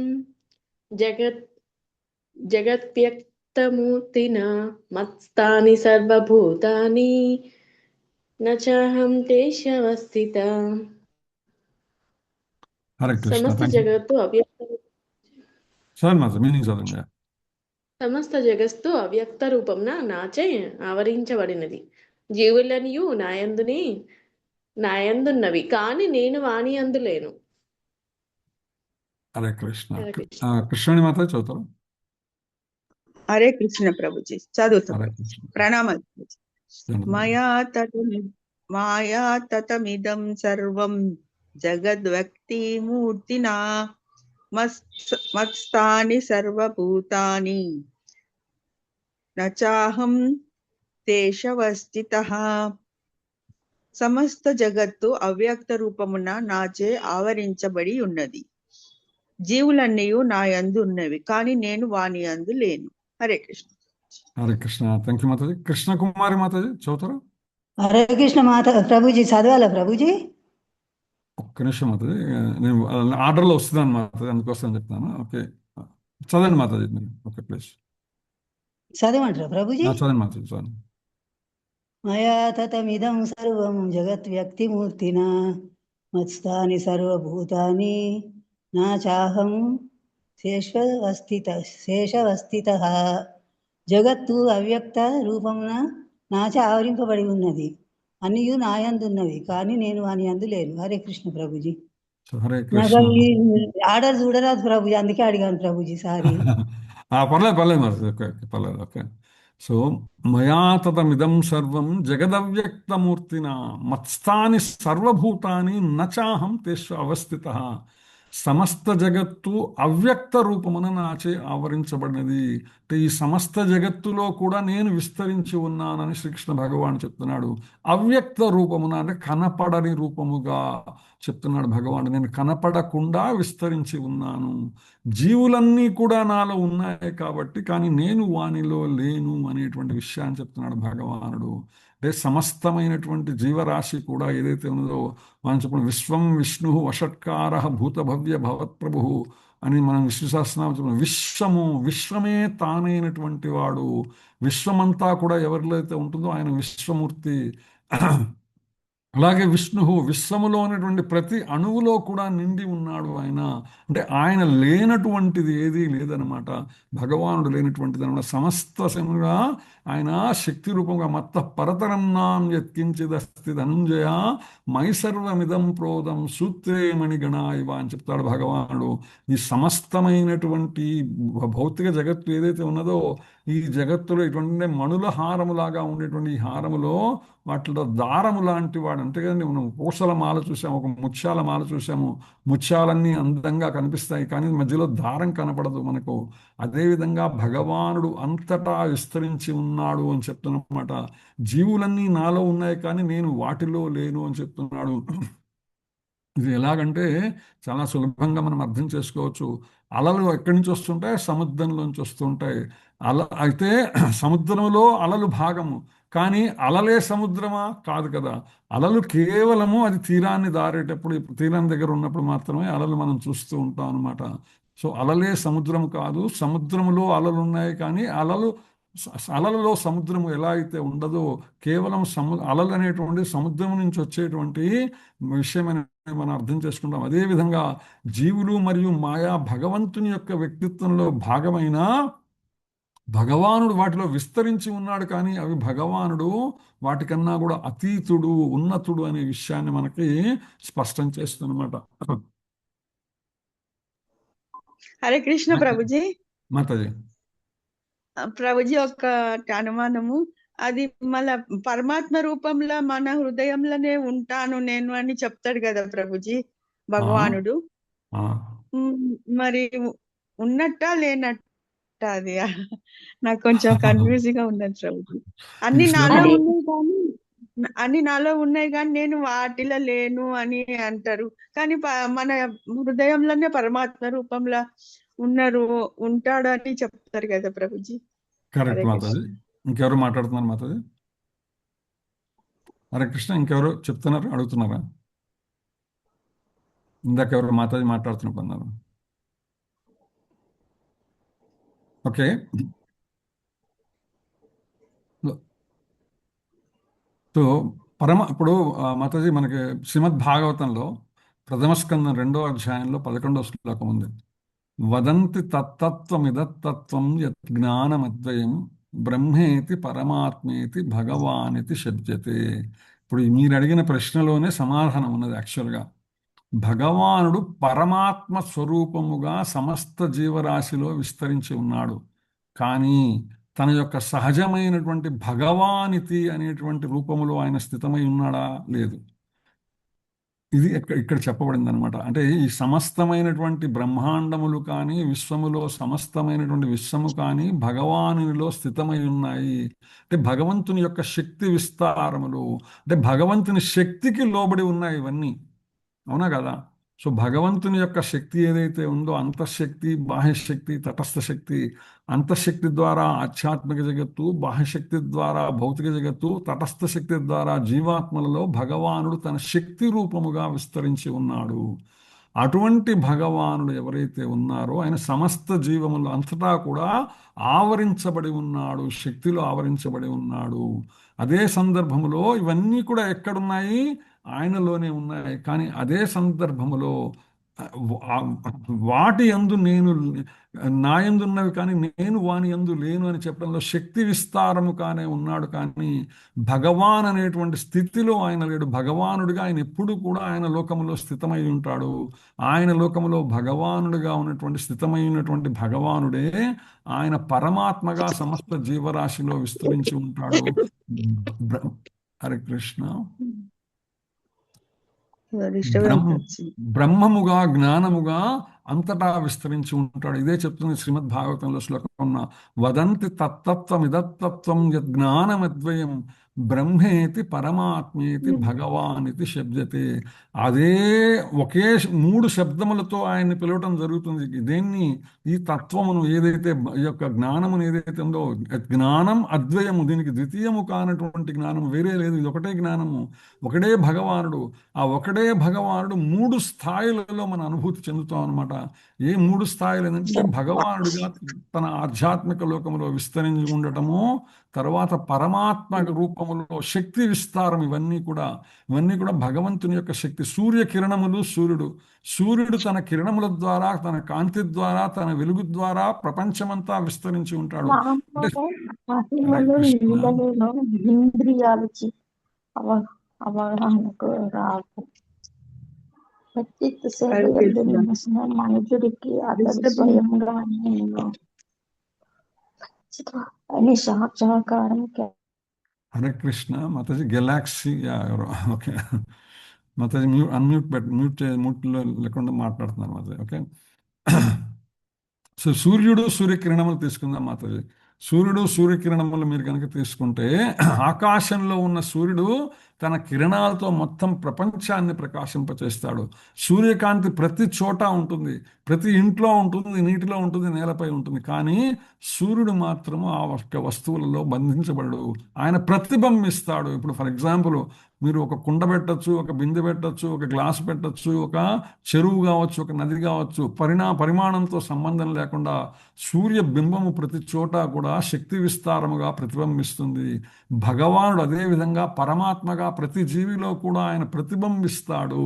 [SPEAKER 12] జగద్వ్యక్తమూర్తినా మత్స్థాని సర్వభూతాని నచాహం తేష్వస్థిత.
[SPEAKER 1] హరే కృష్ణ.
[SPEAKER 12] సమస్త జగత్తు సమస్త జగత్తు అవ్యక్త రూపంన నాచే ఆవరించబడినది. జీవులనియు నాయందున్నవి కానీ నేను వాని అందు లేను.
[SPEAKER 1] హరే కృష్ణ. కృష్ణుని మాత చదువుతారు.
[SPEAKER 2] హరే కృష్ణ ప్రభుజీ చదువుతాం. ప్రణామాలు. మాయా తతమిదం సర్వం జగద్వ్యక్తిమూర్తినా మత్స్థాని సర్వభూతాని నచాహం తేషవస్థితః. సమస్త జగత్తు అవ్యక్త రూపమున నాచే ఆవరించబడి ఉన్నది. జీవులన్నీ నా యందు ఉన్నవి కానీ నేను వాని యందు లేను. హరే కృష్ణ.
[SPEAKER 1] హరే కృష్ణ. థ్యాంక్ యూ మాతాజీ. కృష్ణ కుమారి మాతాజీ చదువుతారా?
[SPEAKER 13] హరే కృష్ణ మాత ప్రభుజీ చదవాలా ప్రభుజీ?
[SPEAKER 1] ఒక్క నిమిషం మాతాజీ, నేను ఆర్డర్లో వస్తున్నాను మాతాజీ, అందుకోసం చెప్తాను. ఓకే చదవండి మాతాజీ మీరు. Okay please
[SPEAKER 13] చదవమంటారా Prabhuji?
[SPEAKER 1] చదవండి మాతాజీ చదవండి.
[SPEAKER 13] మయా తతమిదం సర్వం జగద్వ్యక్తిమూర్తినా మత్స్థాని సర్వభూతాని నా చాహం శేషవస్థితః. జగత్తు అవ్యక్త రూపమున నాచే ఆవరింపబడి ఉన్నది. అన్నియు నాయందున్నవి కానీ నేను వాని అందు లేను. హరే కృష్ణ ప్రభుజీ.
[SPEAKER 1] హరే
[SPEAKER 13] నాకు
[SPEAKER 1] కృష్ణ.
[SPEAKER 13] ఆర్డర్ చూడరాదు ప్రభుజీ, అందుకే అడిగాను ప్రభుజీ. సారీ.
[SPEAKER 1] పర్లేదు మాతాజీ. ఓకే పర్లేదు. ఓకే. సో మయా తతమిదం సర్వం జగదవ్యక్తమూర్తినా మత్స్థాని సర్వభూతాని నచాహం తేషు అవస్థితః. సమస్త జగత్తు అవ్యక్త రూపమున నాచే ఆవరించబడినది. అంటే ఈ సమస్త జగత్తులో కూడా నేను విస్తరించి ఉన్నానని శ్రీకృష్ణ భగవాన్ చెప్తున్నాడు. అవ్యక్త రూపమున అంటే కనపడని రూపముగా చెప్తున్నాడు భగవానుడు. నేను కనపడకుండా విస్తరించి ఉన్నాను. జీవులన్నీ కూడా నాలో ఉన్నాయి కాబట్టి, కానీ నేను వానిలో లేను అనేటువంటి విషయాన్ని చెప్తున్నాడు భగవానుడు. అంటే సమస్తమైనటువంటి జీవరాశి కూడా ఏదైతే ఉన్నదో మనం చెప్పిన విశ్వం విష్ణు వషట్కార భూతభవ్య భవత్ప్రభు అని మనం విష్ణు సహస్రనామం చెప్పిన విశ్వమే తానైనటువంటి వాడు. విశ్వమంతా కూడా ఎవరిలో అయితే ఉంటుందో ఆయన విశ్వమూర్తి. అలాగే విశ్వములో ఉన్నటువంటి ప్రతి అణువులో కూడా నిండి ఉన్నాడు ఆయన. అంటే ఆయన లేనటువంటిది ఏదీ లేదనమాట. భగవానుడు లేనటువంటిది అనమాట. సమస్తముగా ఆయన శక్తి రూపంగా మత్త పరతరం నాం యత్కించిదస్తి ధనుంజయ మైసర్వమిదం ప్రోదం సూత్రే మణిగణ ఇవ అని చెప్తాడు భగవానుడు. ఈ సమస్తమైనటువంటి భౌతిక జగత్తు ఏదైతే ఉన్నదో ఈ జగత్తులో ఇటువంటి మణుల హారములాగా ఉండేటువంటి ఈ హారములో వాటిలో దారము లాంటి వాడు. అంతే కదండి, మనం పూసల మాల చూసాము, ఒక ముత్యాల మాల చూసాము. ముత్యాలన్నీ అందంగా కనిపిస్తాయి, కానీ మధ్యలో దారం కనపడదు మనకు. అదేవిధంగా భగవానుడు అంతటా విస్తరించి ఉన్నాడు అని చెప్తున్నమాట. జీవులన్నీ నాలో ఉన్నాయి కానీ నేను వాటిలో లేను అని చెప్తున్నాడు. ఇది ఎలాగంటే చాలా సులభంగా మనం అర్థం చేసుకోవచ్చు. అలలు ఎక్కడి నుంచి వస్తుంటాయి? సముద్రంలోంచి వస్తుంటాయి. అయితే సముద్రంలో అలలు భాగము, కానీ అలలే సముద్రమా? కాదు కదా. అలలు కేవలము అది తీరాన్ని దారేటప్పుడు, తీరం దగ్గర ఉన్నప్పుడు మాత్రమే అలలు మనం చూస్తూ ఉంటాం అనమాట. సో అలలే సముద్రం కాదు. సముద్రములో అలలు ఉన్నాయి, కానీ అలలలో సముద్రము ఎలా అయితే ఉండదో, కేవలం అలలు అనేటువంటి సముద్రం నుంచి వచ్చేటువంటి విషయమని మనం అర్థం చేసుకుంటాం. అదేవిధంగా జీవులు మరియు మాయా భగవంతుని యొక్క వ్యక్తిత్వంలో భాగమైన భగవానుడు వాటిలో విస్తరించి ఉన్నాడు, కానీ అవి భగవానుడు వాటికన్నా కూడా అతీతుడు, ఉన్నతుడు అనే విషయాన్ని మనకి స్పష్టం చేస్తున్నమాట.
[SPEAKER 2] హరే కృష్ణ ప్రభుజీ.
[SPEAKER 1] మాతాజీ,
[SPEAKER 2] ప్రభుజీ ఒక అనుమానము, అది మళ్ళా పరమాత్మ రూపంలో మన హృదయంలోనే ఉంటాను నేను అని చెప్తాడు కదా ప్రభుజీ భగవానుడు. మరి ఉన్నట్టా లేనట్ట? అది నాకు కొంచెం కన్ఫ్యూజింగ్ గా ఉన్నది ప్రభుజీ. అన్ని నాలో ఉన్నాయి కానీ నేను వాటిలో లేను అని అంటారు, కానీ మన హృదయంలోనే పరమాత్మ రూపంలో ఉంటాడు అని చెప్తారు కదా ప్రభుజీ.
[SPEAKER 1] కరెక్ట్ మాతాజీ. ఇంకెవరు మాట్లాడుతున్నారు మాతాజీ? హరే కృష్ణ. ఇంకెవరు చెప్తున్నారు, అడుగుతున్నారా? ఇందాక ఎవరు మాతాజీ మాట్లాడుతున్నప్పుడు అన్నారు. ఓకే. సో ఇప్పుడు మాతాజీ మనకి శ్రీమద్ భాగవతంలో ప్రథమ స్కందం 2వ అధ్యాయంలో 11వ శ్లోకం ఉంది. వదంతి తత్తత్వమిదత్తత్వం యత్ జ్ఞానమద్వయం బ్రహ్మేతి పరమాత్మేతి భగవానితి శబ్దతే. ఇప్పుడు మీరు అడిగిన ప్రశ్నలోనే సమాధానం ఉన్నది. యాక్చువల్గా భగవానుడు పరమాత్మ స్వరూపముగా సమస్త జీవరాశిలో విస్తరించి ఉన్నాడు, కానీ తన యొక్క సహజమైనటువంటి భగవానితి అనేటువంటి రూపములో ఆయన స్థితమై ఉన్నాడా? లేదు. ఇది ఇక్కడ చెప్పబడింది అనమాట. అంటే ఈ సమస్తమైనటువంటి బ్రహ్మాండములు కానీ విశ్వములో సమస్తమైనటువంటి విశ్వము కానీ భగవానునిలో స్థితమై ఉన్నాయి. అంటే భగవంతుని యొక్క శక్తి విస్తారములు, అంటే భగవంతుని శక్తికి లోబడి ఉన్నాయి ఇవన్నీ. అవునా కదా? సో భగవంతుని యొక్క శక్తి ఏదైతే ఉందో, అంతఃశక్తి, బాహ్యశక్తి, తటస్థ శక్తి, అంతఃశక్తి ద్వారా ఆధ్యాత్మిక జగత్తు, బాహ్యశక్తి ద్వారా భౌతిక జగత్తు, తటస్థ శక్తి ద్వారా జీవాత్మలలో భగవానుడు తన శక్తి రూపముగా విస్తరించి ఉన్నాడు. అటువంటి భగవానుడు ఎవరైతే ఉన్నారో ఆయన సమస్త జీవములు అంతటా కూడా ఆవరించబడి ఉన్నాడు, శక్తిలో ఆవరించబడి ఉన్నాడు. అదే సందర్భములో ఇవన్నీ కూడా ఎక్కడున్నాయి? ఆయనలోనే ఉన్నాయి. కానీ అదే సందర్భములో వాటి యందు నా యందు ఉన్నవి కానీ నేను వాని యందు లేను అని చెప్పడంలో శక్తి విస్తారము కానే ఉన్నాడు, కానీ భగవాన్ అనేటువంటి స్థితిలో ఆయన లేడు. భగవానుడిగా ఆయన ఎప్పుడు కూడా ఆయన లోకములో స్థితమై ఉంటాడు. ఆయన లోకములో భగవానుడిగా ఉన్నటువంటి స్థితమై ఉన్నటువంటి భగవానుడే ఆయన పరమాత్మగా సమస్త జీవరాశిలో విస్తరించి ఉంటాడు. హరే కృష్ణ.
[SPEAKER 2] డిస్టర్బెన్స్
[SPEAKER 1] బ్రహ్మ
[SPEAKER 2] వచ్చింది.
[SPEAKER 1] బ్రహ్మముగా జ్ఞానముగా అంతటా విస్తరించి ఉంటాడు. ఇదే చెప్తుంది శ్రీమద్ భాగవతంలో శ్లోకం ఉన్న వదంతి తత్తత్వమిదత్తత్వం యజ్ఞానమద్వయం బ్రహ్మేతి పరమాత్మేతి భగవానితి శబ్దతే. అదే ఒకే మూడు శబ్దములతో ఆయన్ని పిలవటం జరుగుతుంది. దేన్ని? ఈ తత్వమును ఏదైతే ఈ యొక్క జ్ఞానమును ఏదైతే ఉందో, జ్ఞానం అద్వయము, దీనికి ద్వితీయము కానటువంటి జ్ఞానం వేరే లేదు. ఇది ఒకటే జ్ఞానము, ఒకడే భగవానుడు. ఆ ఒకడే భగవానుడు మూడు స్థాయిలలో మన అనుభూతి చెందుతాం అనమాట. ఏ మూడు స్థాయిలు ఏంటంటే భగవానుడిగా తన ఆధ్యాత్మిక లోకంలో విస్తరించి ఉండటము, తర్వాత పరమాత్మ రూపములో శక్తి విస్తారం, ఇవన్నీ కూడా భగవంతుని యొక్క శక్తి. సూర్యకిరణములు, సూర్యుడు తన కిరణముల ద్వారా, తన కాంతి ద్వారా, తన వెలుగు ద్వారా ప్రపంచమంతా విస్తరించి ఉంటాడు. అంటే
[SPEAKER 14] మహిమలు లీలలలో ఇంద్రియాలకి అవగాహనకు రావు. వ్యక్తిత్వ సేవ నిలిచిన మనుషుడికి అతడు స్వయంగా నేను అని సాక్షాత్కారం
[SPEAKER 1] హరే కృష్ణ. మాతాజీ గెలాక్సీ ఎవరో, ఓకే మాతాజీ మ్యూట్లో లేకుండా మాట్లాడుతున్నారు మాతాజీ. ఓకే, సో సూర్యుడు సూర్యకిరణములు తీసుకుందాం మాతాజీ. సూర్యకిరణములు మీరు కనుక తీసుకుంటే, ఆకాశంలో ఉన్న సూర్యుడు తన కిరణాలతో మొత్తం ప్రపంచాన్ని ప్రకాశింపచేస్తాడు. సూర్యకాంతి ప్రతి చోట ఉంటుంది, ప్రతి ఇంట్లో ఉంటుంది, నీటిలో ఉంటుంది, నేలపై ఉంటుంది. కానీ సూర్యుడు మాత్రము ఆ వస్తువులలో బంధించబడడు, ఆయన ప్రతిబింబిస్తాడు. ఇప్పుడు ఫర్ ఎగ్జాంపుల్, మీరు ఒక కుండ పెట్టచ్చు, ఒక బిందె పెట్టచ్చు, ఒక గ్లాస్ పెట్టచ్చు, ఒక చెరువు కావచ్చు, ఒక నది కావచ్చు, పరిమాణంతో సంబంధం లేకుండా సూర్య బింబము ప్రతి చోట కూడా శక్తి విస్తారముగా ప్రతిబింబిస్తుంది. భగవానుడు అదేవిధంగా పరమాత్మగా ప్రతి జీవిలో కూడా ఆయన ప్రతిబింబిస్తాడు.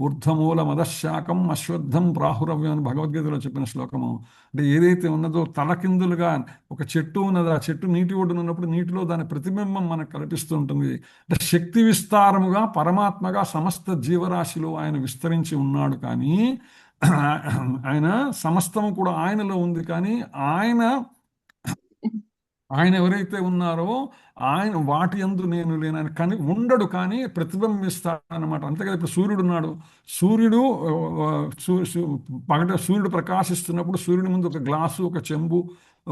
[SPEAKER 1] ఊర్ధ్వమూల మదశాకం అశ్వత్థం ప్రాహురవ్యం అని భగవద్గీతలో చెప్పిన శ్లోకము. అంటే ఏదైతే ఉన్నదో తలకిందులుగా ఒక చెట్టు ఉన్నది, ఆ చెట్టు నీటి ఒడ్డున ఉన్నప్పుడు నీటిలో దాని ప్రతిబింబం మనకు కనిపిస్తూ ఉంటుంది. అంటే శక్తి విస్తారముగా పరమాత్మగా సమస్త జీవరాశిలో ఆయన విస్తరించి ఉన్నాడు. కానీ ఆయన సమస్తము కూడా ఆయనలో ఉంది. కానీ ఆయన ఎవరైతే ఉన్నారో ఆయన వాటి యందు నేను లేనని కానీ ఉండడు, కానీ ప్రతిబింబిస్తాడనమాట. అంతే కదా. ఇప్పుడు సూర్యుడు ఉన్నాడు, సూర్యుడు ప్రకాశిస్తున్నప్పుడు సూర్యుడి ముందు ఒక గ్లాసు, ఒక చెంబు,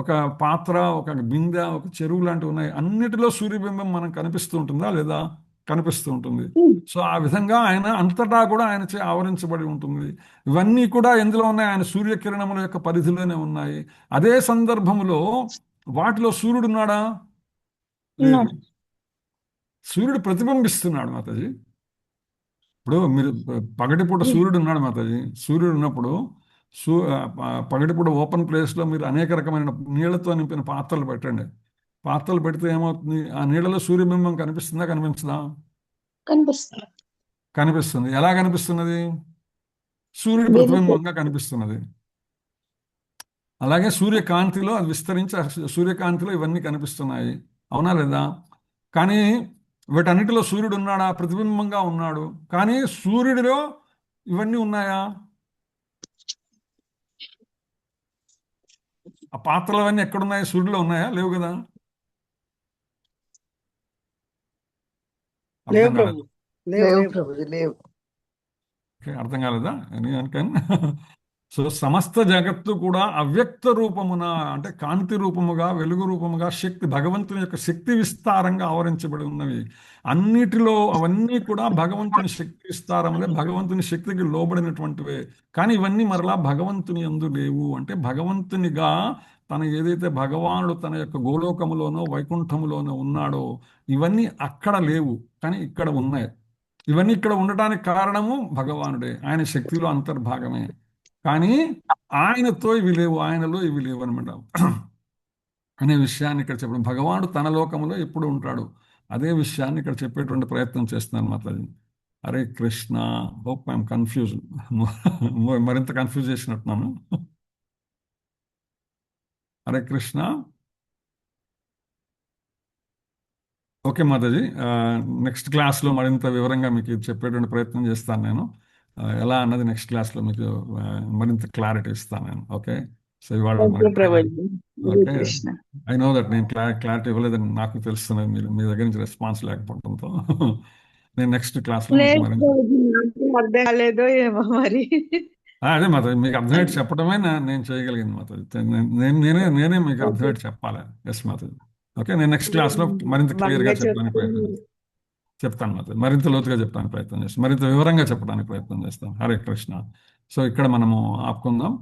[SPEAKER 1] ఒక పాత్ర, ఒక బిందె, ఒక చెరువు లాంటివి ఉన్నాయి. అన్నిటిలో సూర్యబింబం మనకు కనిపిస్తూ ఉంటుందా లేదా? కనిపిస్తూ ఉంటుంది. సో ఆ విధంగా ఆయన అంతటా కూడా ఆయనచే ఆవరించబడి ఉంటుంది. ఇవన్నీ కూడా ఎందులో ఉన్నాయి? ఆయన సూర్యకిరణముల యొక్క పరిధిలోనే ఉన్నాయి. అదే సందర్భంలో వాటిలో సూర్యుడు ఉన్నాడా? లేదు. సూర్యుడు ప్రతిబింబిస్తున్నాడు మాతాజీ. ఇప్పుడు మీరు పగటిపూట సూర్యుడు ఉన్నాడు మాతాజీ. సూర్యుడు ఉన్నప్పుడు పగటిపూట ఓపెన్ ప్లేస్లో మీరు అనేక రకమైన నీళ్లతో నింపిన పాత్రలు పెట్టండి. పాత్రలు పెడితే ఏమవుతుంది? ఆ నీళ్ళలో సూర్యబింబం కనిపిస్తుందా, కనిపించదా? కనిపిస్తుంది. ఎలా కనిపిస్తున్నది? సూర్యుడి ప్రతిబింబంగా కనిపిస్తున్నది. అలాగే సూర్యకాంతిలో అది విస్తరించి సూర్యకాంతిలో ఇవన్నీ కనిపిస్తున్నాయి, అవునా లేదా? కానీ వీటన్నిటిలో సూర్యుడు ఉన్నాడా? ప్రతిబింబంగా ఉన్నాడు. కానీ సూర్యుడిలో ఇవన్నీ ఉన్నాయా? ఆ పాత్రలు అవన్నీ ఎక్కడున్నాయి? సూర్యుడిలో ఉన్నాయా? లేవు కదా. అర్థం కాలేదు. అర్థం కాలేదా? సో సమస్త జగత్తు కూడా అవ్యక్త రూపమున, అంటే కాంతి రూపముగా, వెలుగు రూపముగా, శక్తి, భగవంతుని యొక్క శక్తి విస్తారంగా ఆవరించబడి ఉన్నవి. అన్నిటిలో అవన్నీ కూడా భగవంతుని శక్తి విస్తారములే, భగవంతుని శక్తికి లోబడినటువంటివే. కానీ ఇవన్నీ మరలా భగవంతుని యందు లేవు. అంటే భగవంతునిగా తన ఏదైతే భగవానుడు తన యొక్క గోలోకములోనో వైకుంఠములోనో ఉన్నాడో ఇవన్నీ అక్కడ లేవు, కానీ ఇక్కడ ఉన్నాయి. ఇవన్నీ ఇక్కడ ఉండటానికి కారణము భగవానుడే, ఆయన శక్తిలో అంతర్భాగమే. కానీ ఆయనతో ఇవి లేవు, ఆయనలో ఇవి లేవు అనమాట అనే విషయాన్ని ఇక్కడ చెప్పడం. భగవానుడు తన లోకంలో ఎప్పుడు ఉంటాడు, అదే విషయాన్ని ఇక్కడ చెప్పేటువంటి ప్రయత్నం చేస్తున్నాను Mataji. Hare Krishna. Hope I'm confuse, మరింత కన్ఫ్యూజ్ చేసినట్టున్నాను. హరే కృష్ణ. ఓకే మాతాజీ, నెక్స్ట్ క్లాస్లో మరింత వివరంగా మీకు ఇది చెప్పేటువంటి ప్రయత్నం చేస్తాను నేను. ఎలా అన్నది నెక్స్ట్ క్లాస్లో మీకు మరింత క్లారిటీ ఇస్తాను నేను. ఓకే, సో ఇవాళ ఓకే, ఐ నో దట్ నేను క్లారిటీ ఇవ్వలేదని నాకు తెలుస్తున్నది, మీరు మీ దగ్గర నుంచి రెస్పాన్స్ లేకపోవడంతో. నేను నెక్స్ట్ క్లాస్లో మీకు
[SPEAKER 2] లేదు
[SPEAKER 1] మరింత
[SPEAKER 2] ప్రభుజీ, నాకు అర్థం కాలేదో ఏమో మరి.
[SPEAKER 1] అదే మాతాజీ, మీకు అర్థమయ్యేటి చెప్పడమే నేను చేయగలిగింది మాతాజీ. నేనే మీకు అర్థమయ్యేటి చెప్పాలి. ఎస్ మాతాజీ. ఓకే, నేను నెక్స్ట్ క్లాస్లో మరింత క్లియర్గా
[SPEAKER 2] బాగా
[SPEAKER 1] చెప్పడానికి ప్రయత్నం
[SPEAKER 2] చెప్తున్నారు.
[SPEAKER 1] చెప్తాను మాతాజీ. మరింత లోతుగా చెప్పడానికి ప్రయత్నం చేస్తాను, మరింత వివరంగా చెప్పడానికి ప్రయత్నం చేస్తాను. హరే కృష్ణ. సో ఇక్కడ మనము ఆపుకుందాం.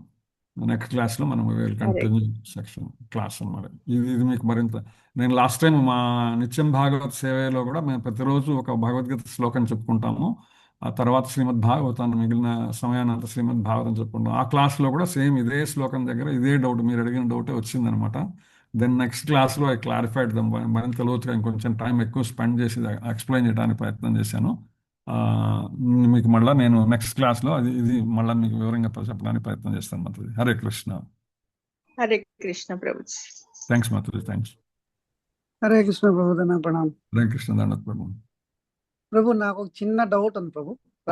[SPEAKER 1] నెక్స్ట్ క్లాస్లో మనం will
[SPEAKER 2] Hare
[SPEAKER 1] continue section class అన్నమాట. ఇది మీకు మరింత, నేను లాస్ట్ టైం మా నిత్యం భాగవత్ సేవలో కూడా మేము ప్రతిరోజు ఒక భగవద్గీత శ్లోకం చెప్పుకుంటాము. ఆ తర్వాత శ్రీమద్ భాగవతాన్ని మిగిలిన సమయాన్ని అంతా శ్రీమద్ భాగవతం చెప్పుకుంటాం. ఆ క్లాస్లో కూడా సేమ్ ఇదే శ్లోకం దగ్గర ఇదే డౌట్, మీరు అడిగిన డౌటే వచ్చిందనమాట. దెన్ నెక్స్ట్ క్లాస్లో ఐ క్లారిఫైడ్ దమ్, మరింత లోతుగా ఇంకొంచెం టైం ఎక్కువ స్పెండ్ చేసి ఎక్స్ప్లెయిన్ చేయడానికి ప్రయత్నం చేశాను. ఆ, మీకు మళ్ళీ నేను నెక్స్ట్ క్లాస్లో ఇది మళ్ళీ మీకు వివరంగా చెప్పడానికి ప్రయత్నం చేస్తాను మాతాజీ. హరే కృష్ణ.
[SPEAKER 2] హరే కృష్ణ ప్రభుజీ.
[SPEAKER 1] థ్యాంక్స్ మాతాజీ, థ్యాంక్స్.
[SPEAKER 15] హరే కృష్ణ ప్రభు, దండ ప్రణామ్.
[SPEAKER 1] హరే కృష్ణ దండ ప్రభు.
[SPEAKER 15] ప్రభు నాకు ఒక చిన్న డౌట్ ఉంది ప్రభు.